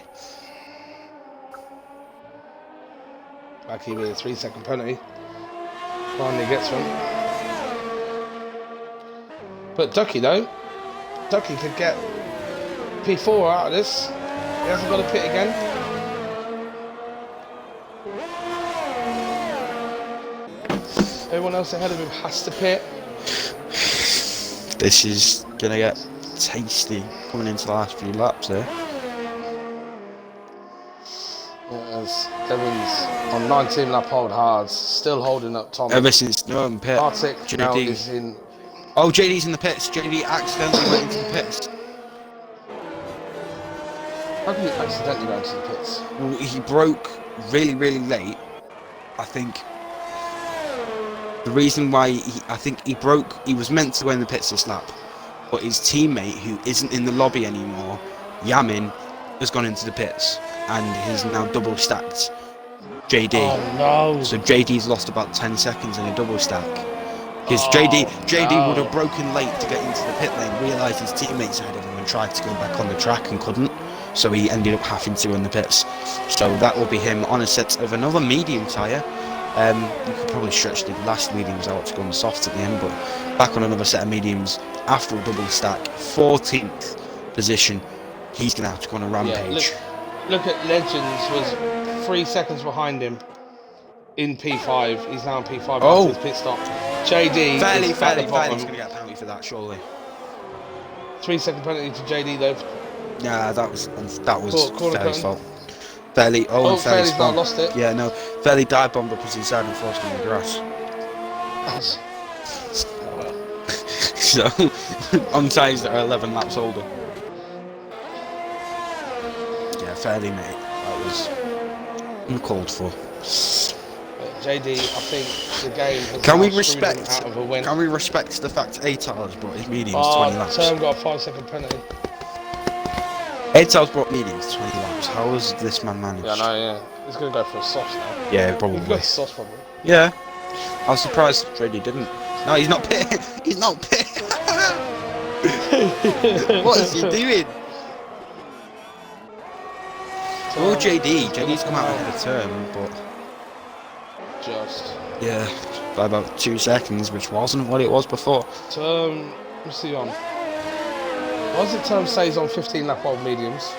Lucky with a 3-second penalty. Finally gets one. But Ducky though, Ducky could get P4 out of this. He hasn't got a pit again. Everyone else ahead of him has to pit. This is gonna get tasty coming into the last few laps here. As Evans on 19 lap hold hards, still holding up Tom. Ever since no one pit. Arctic now JD is in. Oh, JD's in the pits. JD accidentally went into the pits. How can you accidentally go into the pits? Well, he broke really, really late. I think the reason why I think he broke, he was meant to go in the pits this lap, but his teammate, who isn't in the lobby anymore, Yamin, has gone into the pits, and he's now double stacked JD. Oh no! So JD's lost about 10 seconds in a double stack. Because JD would have broken late to get into the pit lane, realised his teammates ahead of him and tried to go back on the track and couldn't. so he ended up having to in the pits. So that will be him on a set of another medium tyre. You could probably stretch the last mediums out to go on soft at the end, but back on another set of mediums after a double stack, 14th position. He's going to have to go on a rampage. Yeah, look at Legends was 3 seconds behind him in P5. He's now in P5 after his pit stop. JD Fairly's is at the bottom. going to get a penalty for that, surely. 3-second penalty to JD though. Yeah, that was Fairly's fault. Fairly's now lost it. Yeah, no, Fairly dive bombed up his inside and forced him in the grass. So, on tyres that are 11 laps older. Yeah, Fairly, mate. That was uncalled for. JD, I think the game has Can we out of a win. Can we respect the fact ATAL has brought his mediums 20 laps? Term got a 5-second penalty. ATAL's brought mediums 20 laps. How has this man managed? Yeah, no, yeah. He's going to go for a sauce now. Yeah, probably. He's got a sauce probably. Yeah. I was surprised JD didn't. No, he's not pitting. He's not pitting. What is he doing? Oh, JD's come out ahead of term, but just yeah, by about 2 seconds, which wasn't what it was before. Term, what's he on? Why does it term say he's on 15 lap old mediums?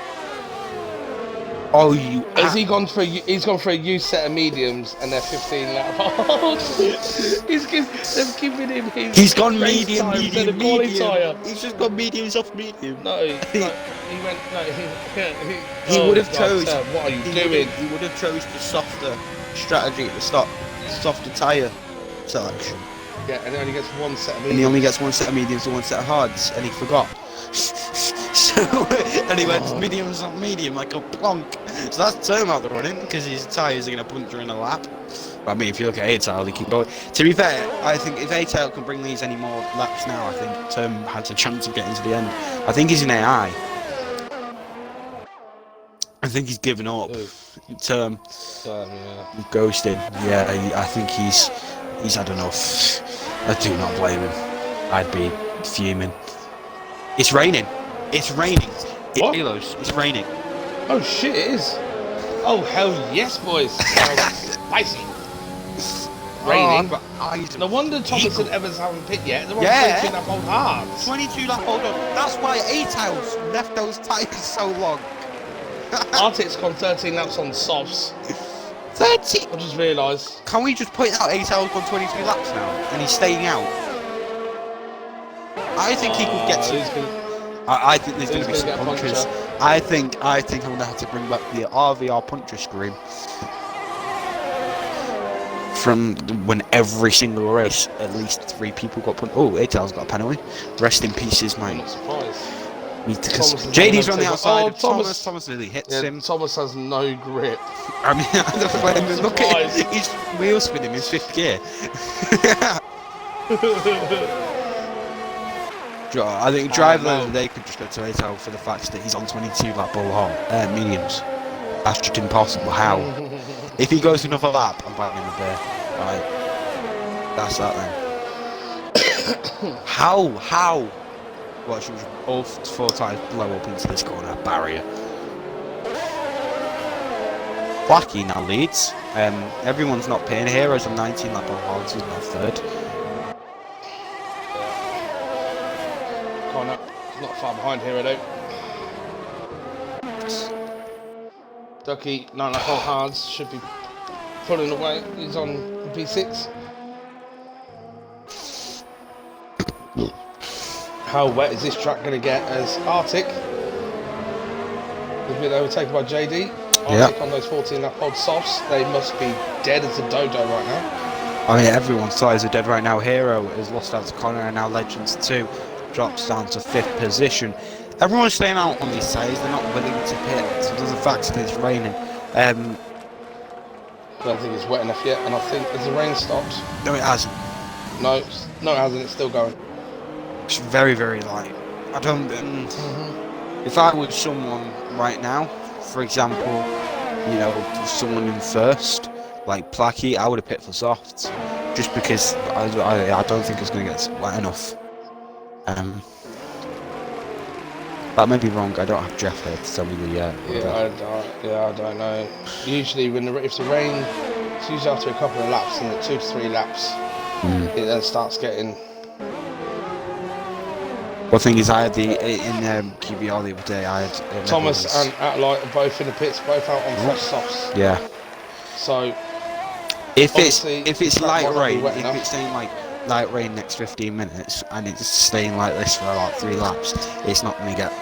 Oh, you. Has he gone for? He's gone for a used set of mediums, and they're 15 lap old. They've given him his. He's gone race medium. Tyre. He's just gone mediums off medium. No, he went. No, he would have chose. What are you doing? He would have chose the softer strategy at the start, softer tyre selection. Yeah, and he only gets 1 set of mediums. And he only gets 1 set of mediums and 1 set of hards, and he forgot. So, and he went mediums on medium like a plonk. So that's term out the running because his tyres are going to puncture in a lap. But I mean, if you look at A-Tail, they keep going. To be fair, I think if A-Tail can bring these any more laps now, I think Term has a chance of getting to the end. I think he's an AI. I think he's given up. Term, yeah. Ghosted. Yeah, I think he's had enough. I do not blame him. I'd be fuming. It's raining. It's raining. What? It's raining. Oh shit, it is. Oh hell yes, boys. Spicy. Raining. No wonder Thomas and Evans haven't picked yet. They're on 22 lap old hards. 22 lap old. That's why A-Tails left those tyres so long. Arctic's gone 13 laps on softs. 30. I just realised. Can we just point out A-Tails gone 22 laps now and he's staying out? I think he could get to. I think there's going to be some punches. I think I'm going to have to bring back the RVR puncher screen from when every single race at least 3 people got punched. Oh, A-Tail's got a penalty. Rest in pieces, mate. I'm not surprised. Because JD's on the outside of Thomas. Thomas really hits him. Thomas has no grip. I mean, look at him. He's wheel spinning in 5th gear. I think driver they could just go to A-Tail for the fact that he's on 22 lap ball hard mediums. That's just impossible. How? If he goes another lap, I'm biting him a bear. Right. That's that then. How? Well, she was all 4 times blow up into this corner barrier. Blackie now leads. Everyone's not paying. Heroes on 19 lap on hards is now 3rd. Not far behind here, I don't. Ducky, 9 lap old hards, should be pulling away. He's on P6. How wet is this track going to get as Arctic has been overtaken by JD? Arctic on those 14 lap old softs. They must be dead as a dodo right now. I mean, everyone's tyres are dead right now. Hero has lost out to Connor and now Legends 2. Drops down to 5th position. Everyone's staying out on these tyres, they're not willing to pit, so there's a fact that it's raining. I don't think it's wet enough yet, and I think as the rain stops... No, it hasn't. No, it hasn't, it's still going. It's very, very light. I don't... If I was someone right now, for example, you know, someone in 1st, like Placky, I would have pit for softs, just because I don't think it's going to get wet enough. That may be wrong. I don't have Jeff here to tell me the. I don't know. Usually, if the rain, it's usually after a couple of laps, and at 2 to 3 laps, it then starts getting. One thing is, I had in QBR the other day. I had Thomas and Atlight are both in the pits, both out on fresh softs. Yeah. So if it's light rain, if enough. it's staying like light rain next 15 minutes and it's staying like this for about 3 laps, it's not going to get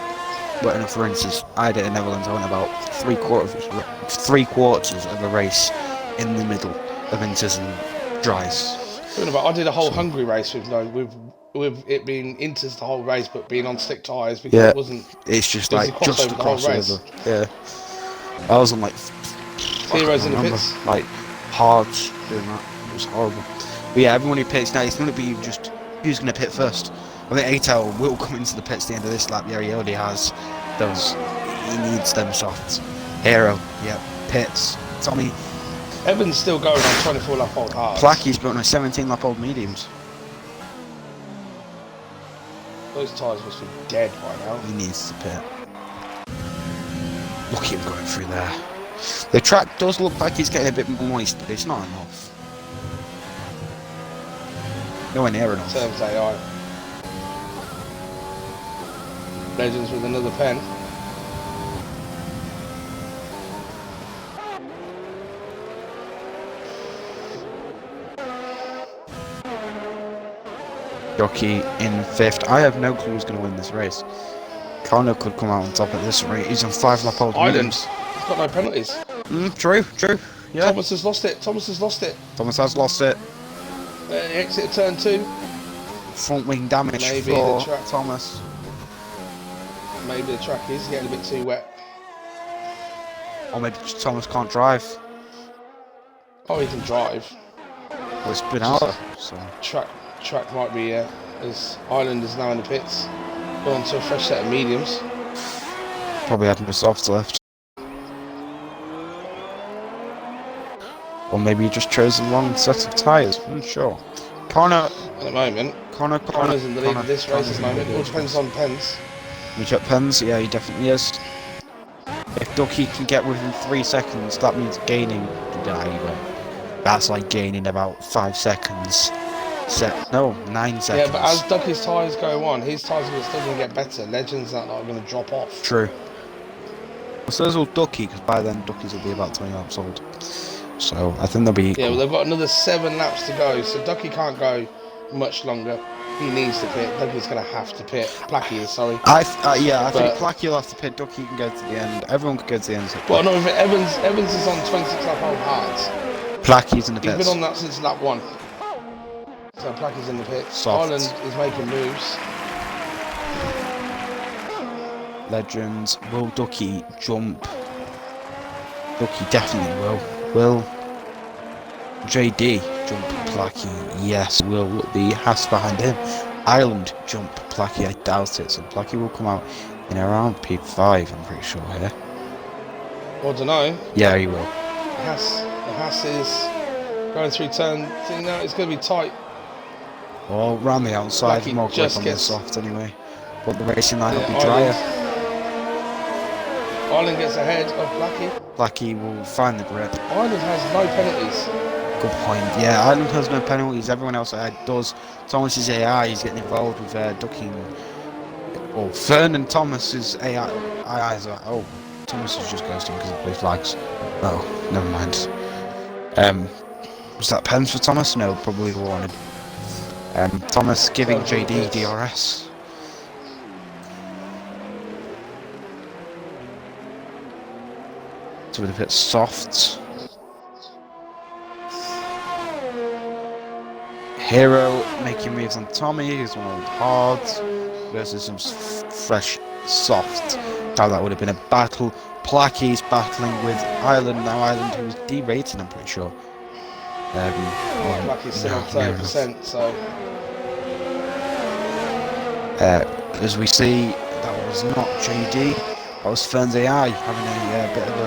wet enough. For instance, I did in Netherlands. I went about three quarters of a race in the middle of inters and dries. I did a whole Hungary race with it being inters the whole race, but being on slick tyres because it wasn't. It's just like just a crossover. Yeah, I was on like Heroes in the pits, like hard doing that. It was horrible. But yeah, everyone who pits now, it's going to be just who's going to pit first. I think ATEL will come into the pits at the end of this lap. Yeah, he already has those. He needs them softs. Hero, yeah, pits. Tommy. Evans still going on 24 lap old hards. Placky's built on 17 lap old mediums. Those tyres must be dead by now. He needs to pit. Look at him going through there. The track does look like he's getting a bit moist, but it's not enough. Nowhere near enough. Terms AI. Legends with another pen. Jockey in 5th. I have no clue who's going to win this race. Connor could come out on top of this race. He's on 5 lap old mediums. He's got no penalties. True. Yeah. Thomas has lost it. Thomas has lost it. Exit turn 2. Front wing damage for Thomas. Maybe the track is getting a bit too wet. Or maybe Thomas can't drive. Oh, he can drive. Well, it's been out, so. Track might be, as Ireland is now in the pits. Going to a fresh set of mediums. Probably had no softs left. Or maybe he just chose the wrong set of tyres. I'm not sure. Connor. At the moment. Connor's in the lead of this race at the moment. It all depends on pens. We check pens? Yeah, he definitely is. If Ducky can get within 3 seconds, that means gaining. That's like gaining about 5 seconds. 9 seconds. Yeah, but as Ducky's tyres go on, his tyres are still going to get better. Legends are not going to drop off. True. So there's all Ducky, because by then Duckies will be about 20 laps old. So I think they'll be equal. Yeah, well, they've got another 7 laps to go, so Ducky can't go much longer. He needs to pit. Ducky's going to have to pit. Placky is, sorry. I think Placky will have to pit. Ducky can go to the end. Everyone can go to the end. Well, no, Evans is on 26 lap old hards. Placky's in the pits. He's been on that since lap 1. So Placky's in the pits. Ireland is making moves. Legends. Will Ducky jump? Ducky definitely will. Will JD jump Placky? Yes. Will be Haas behind him. Ireland jump Placky? I doubt it. So Placky will come out in around P5, I'm pretty sure here. I don't know. Yeah, he will. The Haas is going through turn thing now. It's going to be tight. Well, round the outside, Placky more grip on the soft anyway. But the racing line will be drier. Ireland gets ahead of Placky. Placky will find the grip. Ireland has no penalties. Good point. Yeah, Ireland has no penalties. Everyone else does. Thomas's AI is getting involved with ducking. Well, Fern and Thomas's AI is like, oh, Thomas is just ghosting because of blue flags. Oh, never mind. Was that pens for Thomas? No, probably wanted. Thomas giving JD DRS. So with a bit soft. Hero making moves on Tommy, who's one of the hards, versus some fresh soft. Now that would have been a battle. Placky's battling with Ireland. Now Ireland, who's derated, I'm pretty sure. Placky's still on 30%, so. As we see, that was not JD. That was Fern's AI having a bit of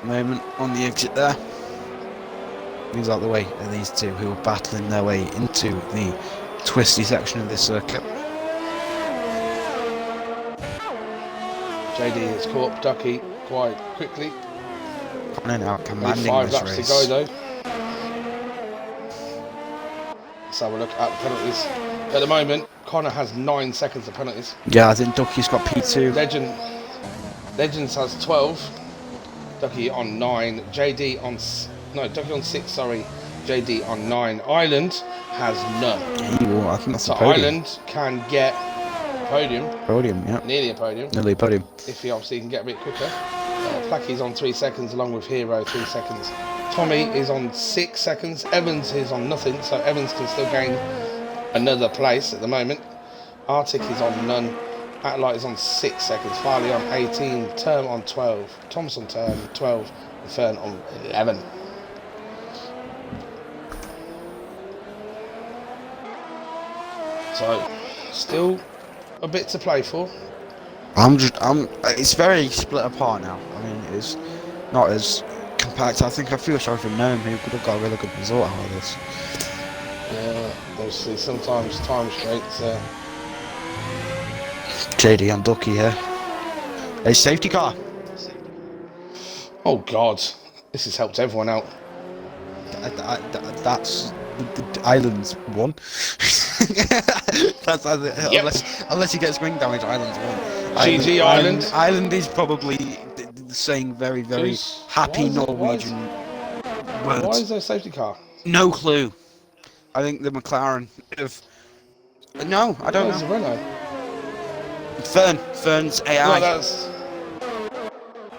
a moment on the exit there. Moves out the way of these two who are battling their way into the twisty section of this circuit. JD has caught up Ducky quite quickly. Conor now Only commanding 5 this laps race. to go though. Let's have a look at the penalties. At the moment, Conor has 9 seconds of penalties. Yeah, I think Ducky's got P2. Legends has 12. Ducky on 9. JD on... No, Ducky on 6, sorry. JD on 9. Island has none. Yeah, I think that's So a podium. Island can get a podium. Podium, yeah. Nearly a podium. Nearly a podium. If he obviously can get a bit quicker. Placky's on 3 seconds along with Hero 3 seconds. Tommy is on 6 seconds. Evans is on nothing, so Evans can still gain another place at the moment. Arctic is on none. Atlight is on 6 seconds. Farley on 18. Term on 12. Thomas on 12. And Fern on 11. So, still a bit to play for. It's very split apart now. I mean, it's not as compact. I feel sorry for Noam, who could have got a really good result out of this. Yeah, obviously sometimes time restraints. JD and Ducky here. A safety car. Oh God, this has helped everyone out. That's the Island's won. Unless he gets ring damage, Island's won. GG Island. Island is probably saying very, very happy Norwegian words. Why is there a safety car? No clue. I think the McLaren have... No, I don't know. Where's the Renault? Fern's AI. No, that's...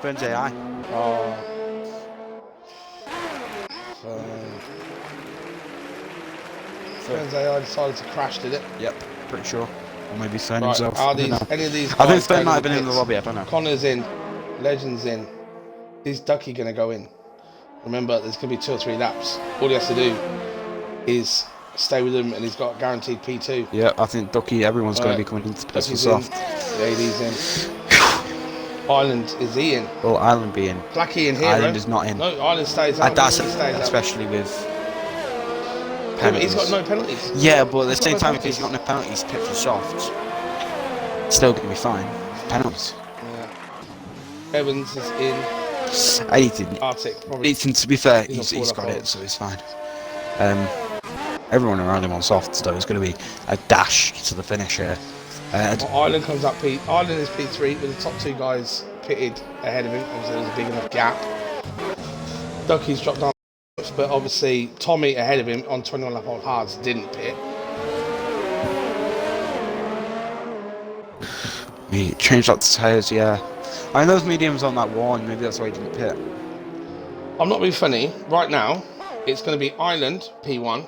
Fern's AI. Oh. Fern's AI decided to crash, did it? Yep, pretty sure. Or maybe Fern Right, himself. are these, any of these I think guys Fern going might have to been in the pits? lobby, I don't know. Connor's in. Legend's in. Is Ducky going to go in? Remember, there's going to be 2 or 3 laps. All he has to do is stay with him, and he's got guaranteed P2. Yeah, I think Ducky, everyone's going to be coming into pits for soft. JD's in. Island, is he in? Well, Island be in. Blackie in here. Island is not in. No, Island stays out. That's He stays especially with out. penalties. He's got no penalties. Yeah, but at the same no time, if penalties. he's got no penalties, pit for soft, it's still going to be fine. Penalties. Yeah. Evans is in. Anything. Arctic, probably. To be fair, He's he's on got full it, so it's fine. Everyone around him on softs, though, is going to be a dash to the finish here. Island comes up Island is P3 with the top 2 guys pitted ahead of him. Obviously there's a big enough gap. Ducky's dropped down, but obviously Tommy ahead of him on 21 lap on hards didn't pit. He changed out the tyres, yeah. I mean, those mediums on that one, maybe that's why he didn't pit. I'm not being funny. Right now, it's going to be Island P1,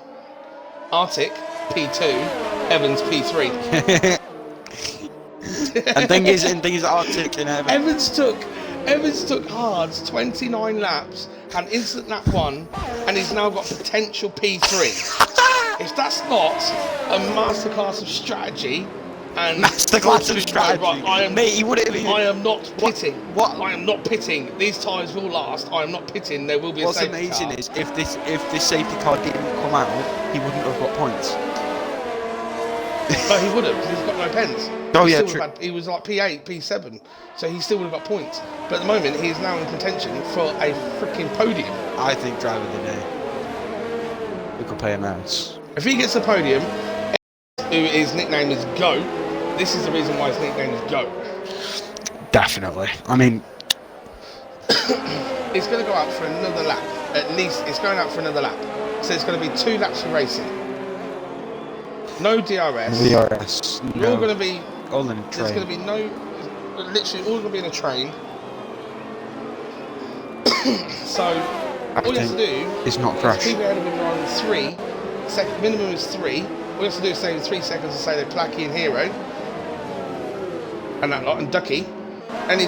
Arctic P2, Evans P3. and thing is Arctic and Evans took hards 29 laps and instant lap 1, and he's now got potential P3. If that's not a masterclass of strategy and masterclass of strategy, mate, he wouldn't even... I am not pitting. What? I am not pitting. These tyres will last. I am not pitting. There will be a safety car. What's amazing is if this safety car didn't come out, he wouldn't have got points. But he would have, because he's got no pens. Oh yeah, true. He was like P8, P7, so he still would have got points. But at the moment, he is now in contention for a freaking podium. I think driver of the day. We could pay him out. If he gets a podium, who his nickname is Go, this is the reason why his nickname is Go. Definitely. I mean, it's going to go out for another lap. At least it's going out for another lap. So it's going to be 2 laps of racing. No DRS. DRS. You're all going to be. All in a train. There's going to be no. Literally, all going to be in a train. So all you have to do is not crash. Keep ahead of him on 3. Minimum is 3. All you have to do is say in 3 seconds to say they're Placky and Hero, and that lot, and Ducky, and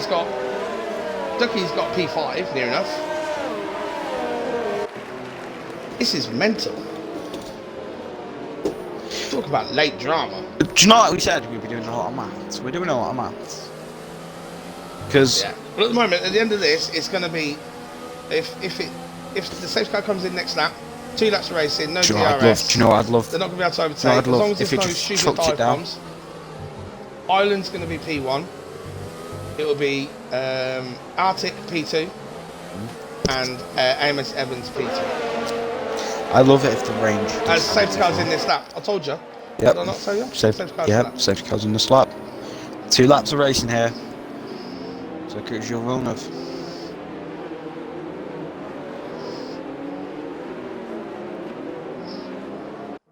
Ducky's got P5 near enough. This is mental. Talk about late drama. Do you know what we said? We'd be doing a lot of maths. We're doing a lot of maths. Because Well, at the moment, at the end of this, it's going to be if the safety car comes in next lap, 2 laps of racing, no DRS. Do you know what I'd love? They're not going to be able to overtake as long as there's no stupid dive bombs. Island's going to be P1. it will be Arctic P2 and Amos Evans P2. I love it if the range. As safety cars in this lap. I told you. Yep. Did I not tell you? Safety cars in this lap. 2 laps of racing here. So it's your run of.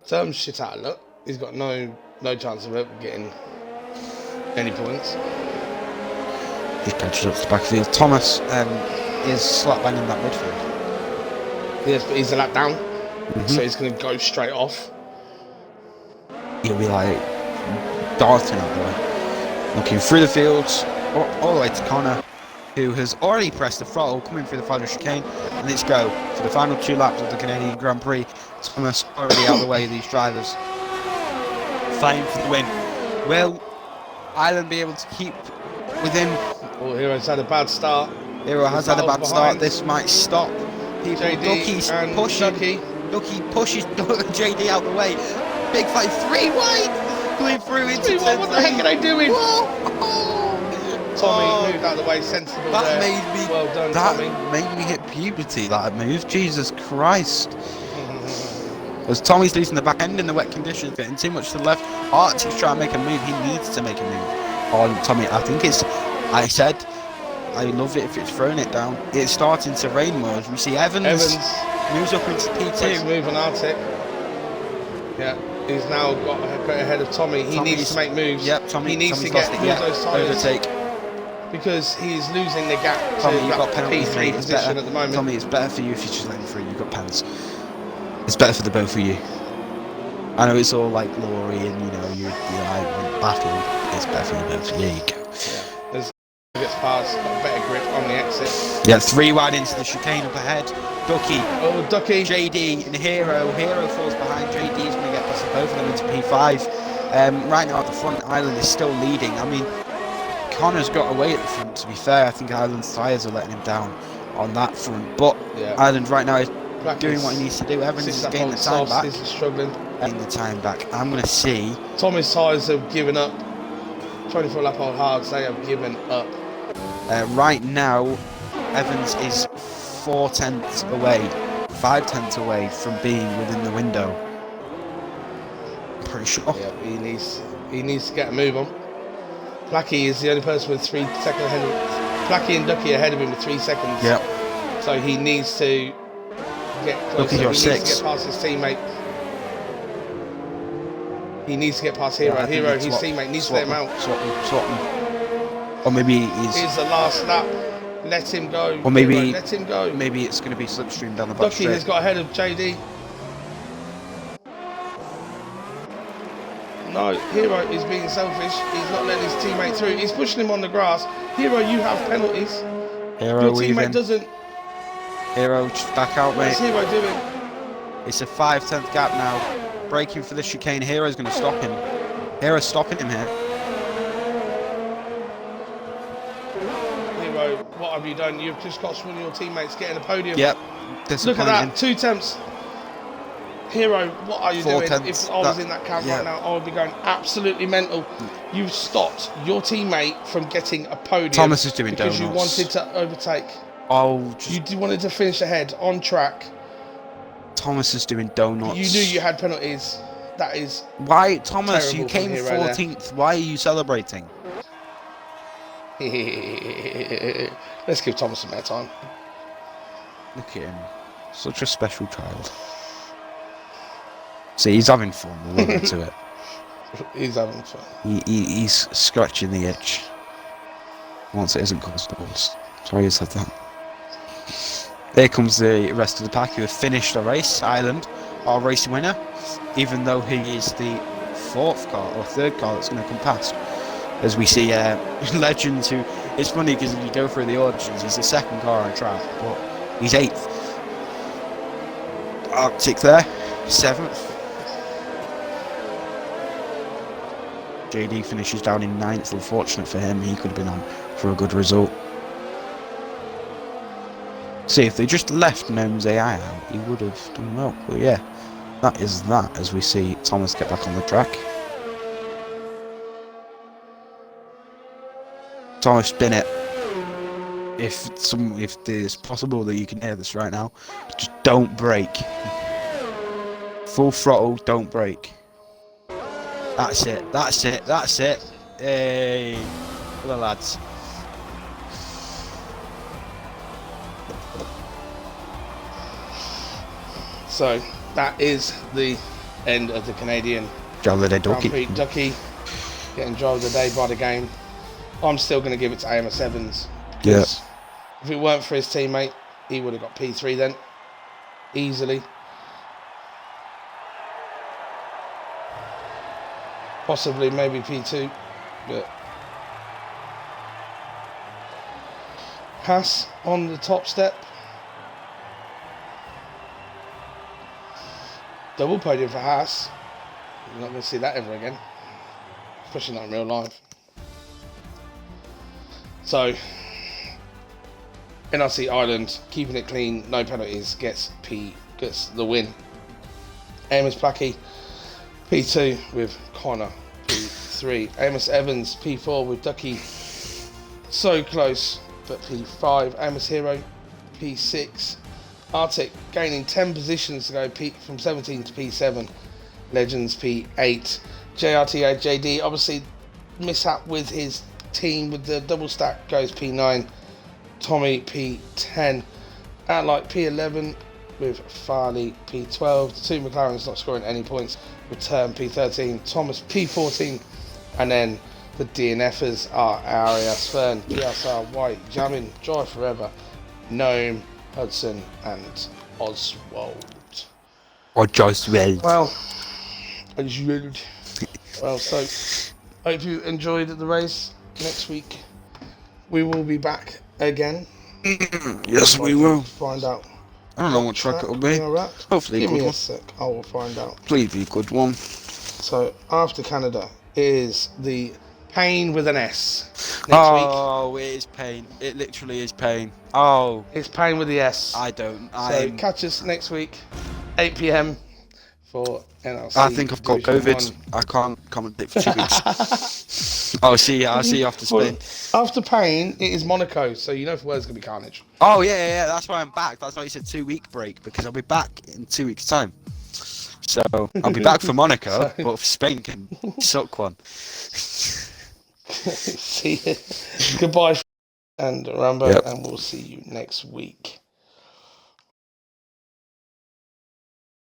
Term's shit out of luck. He's got no chance of ever getting any points. He's catches up to the back field. Thomas is slap bang in that midfield. Yes, but he's a lap down, so he's going to go straight off. He'll be like darting out the way, looking through the fields all the way to Connor, who has already pressed the throttle, coming through the final chicane, and let's go for the final 2 laps of the Canadian Grand Prix. Thomas already out of the way of these drivers, fighting for the win. Will Ireland be able to keep within? Oh, Hero's had a bad start. Hero has had a bad start. This might stop people. JD and Ducky. Ducky pushes JD out the way. Big fight, 3 wide, going through into 10. What the heck are they doing? Whoa. Tommy moved out of the way, sensible That there. made me. Well done, that Tommy. made me hit puberty. That move, Jesus Christ. As Tommy's losing the back end in the wet conditions, getting too much to the left. Arctic's trying to make a move. He needs to make a move on Tommy. I think it's. I said, I love it if it's throwing it down. It's starting to rain more as we see Evans moves up into Makes a P2. move on Arctic. Yeah, he's now got ahead of Tommy. He needs to make moves. Yep, Tommy. He needs Tommy's to get lost it. through Yeah, those tyres. overtake. Because he's losing the gap Tommy, to you've got that penalties, P3 mate. It's position better. at the moment. Tommy, it's better for you if you just let him through. You've got pens. It's better for the both of you. I know it's all like glory and you know you're like battle. It's better for you both. There you go. Yeah. Gets past, got a better grip on the exit. Yeah, 3 wide into the chicane up ahead. Ducky, Oh, Ducky. JD and Hero. Hero falls behind. JD is going to get past both of them into P5. Right now at the front, Ireland is still leading. I mean, Connor's got away at the front. To be fair, I think Ireland's tyres are letting him down on that front. But Yeah. Ireland right now is Black doing what he needs to do. Evans is getting the time back. He's struggling. Getting the time back. I'm going to see. Tommy's tyres have given up. 24 lap old hards, they have given up. Right now, Evans is 4/10 away, 5/10 away from being within the window. I'm pretty sure. Yeah, he needs to get a move on. Blackie is the only person with 3 seconds ahead of him. Blackie and Ducky ahead of him with 3 seconds. Yep. So he needs to get closer. You're He 6. needs to get past his teammate. He needs to get past Hero. Yeah, Hero, his teammate, needs to let him out. Swap him. Or maybe he's. Here's the last lap. Let him go. Or maybe. Hero, let him go. Maybe it's going to be slipstream down the back Ducky straight. has got ahead of JD. No, Hero is being selfish. He's not letting his teammate through. He's pushing him on the grass. Hero, you have penalties. Hero Your weaving. teammate doesn't. Hero just back out, mate. What's Hero doing? It's a 5/10 gap now. Breaking for the chicane. Hero's going to stop him. Hero's stopping him here. Hero, what have you done? You've just got one of your teammates getting a podium. Yep. Look at that, 2 attempts. Hero, what are you 4 doing? tenths. If I was in that camp Yeah. right now, I would be going absolutely mental. You stopped your teammate from getting a podium. Thomas is doing because you donuts. wanted to overtake. Oh, You wanted to finish ahead on track. Thomas is doing donuts. You knew you had penalties. That is Why, Thomas? terrible You came from Hero there. 14th. Why are you celebrating? Let's give Thomas some airtime. Look at him, such a special child. See, he's having fun. We'll leave to it. He's having fun. He's scratching the itch. Once it isn't constables. Sorry, you said that. Here comes the rest of the pack who have finished the race. Ireland, our racing winner, even though he is the 4th car or 3rd car that's going to come past. As we see legends who, it's funny because if you go through the auditions, he's the 2nd car on track, but he's 8th. Arctic there, 7th. JD finishes down in 9th. Unfortunate for him, he could have been on for a good result. See, if they just left Gnome's AI out, he would have done well. But yeah, that is that as we see Thomas get back on the track. Thomas, spin it. If it's possible that you can hear this right now, just don't brake. Full throttle, don't brake. That's it. That's it. That's it. Hey, for the lads. So that is the end of the Canadian Driver of the day, Grand Ducky. Prix. Ducky getting driver of the day by the game. I'm still going to give it to Amos Evans. Yes. If it weren't for his teammate, he would have got P3 then. Easily. Possibly, maybe P2. But Haas on the top step. Double podium for Haas. You're not going to see that ever again. Especially not in real life. So, NRC Ireland, keeping it clean, no penalties, gets the win. Amos Plackey, P2 with Connor, P3. Amos Evans, P4 with Ducky. So close, but P5. Amos Hero, P6. Arctic gaining 10 positions to go from 17 to P7. Legends P8. JRTA JD obviously mishap with his team with the double stack, goes P9. Tommy P10. Outlight P11 with Farley P12. The two McLarens not scoring any points. Return P13. Thomas P14. And then the DNFers are Arias Fern, PSR White, Jamin, Drive Forever, Gnome, Hudson and Oswald. Or Oswald. Well, Oswald. Well, so hope you enjoyed the race. Next week we will be back again. Yes, we will. Find out. I don't know what track it'll be. Hopefully Give a good me one. a sec. I will find out. Please be a good one. So after Canada is the Pain with an S. Next week. Oh, it is pain. It literally is pain. Oh, It's Pain with the S. So catch us next week, 8 PM for NRC. I think I've got Division COVID. 1. I can't commentate for 2 weeks. I'll see you after Spain. After Pain, it is Monaco, so you know for where it's going to be carnage. Oh, yeah. That's why I'm back. That's why you said 2-week break, because I'll be back in 2 weeks' time. So I'll be back for Monaco, but Spain can suck one. See you. Goodbye, and Rambo, and we'll see you next week.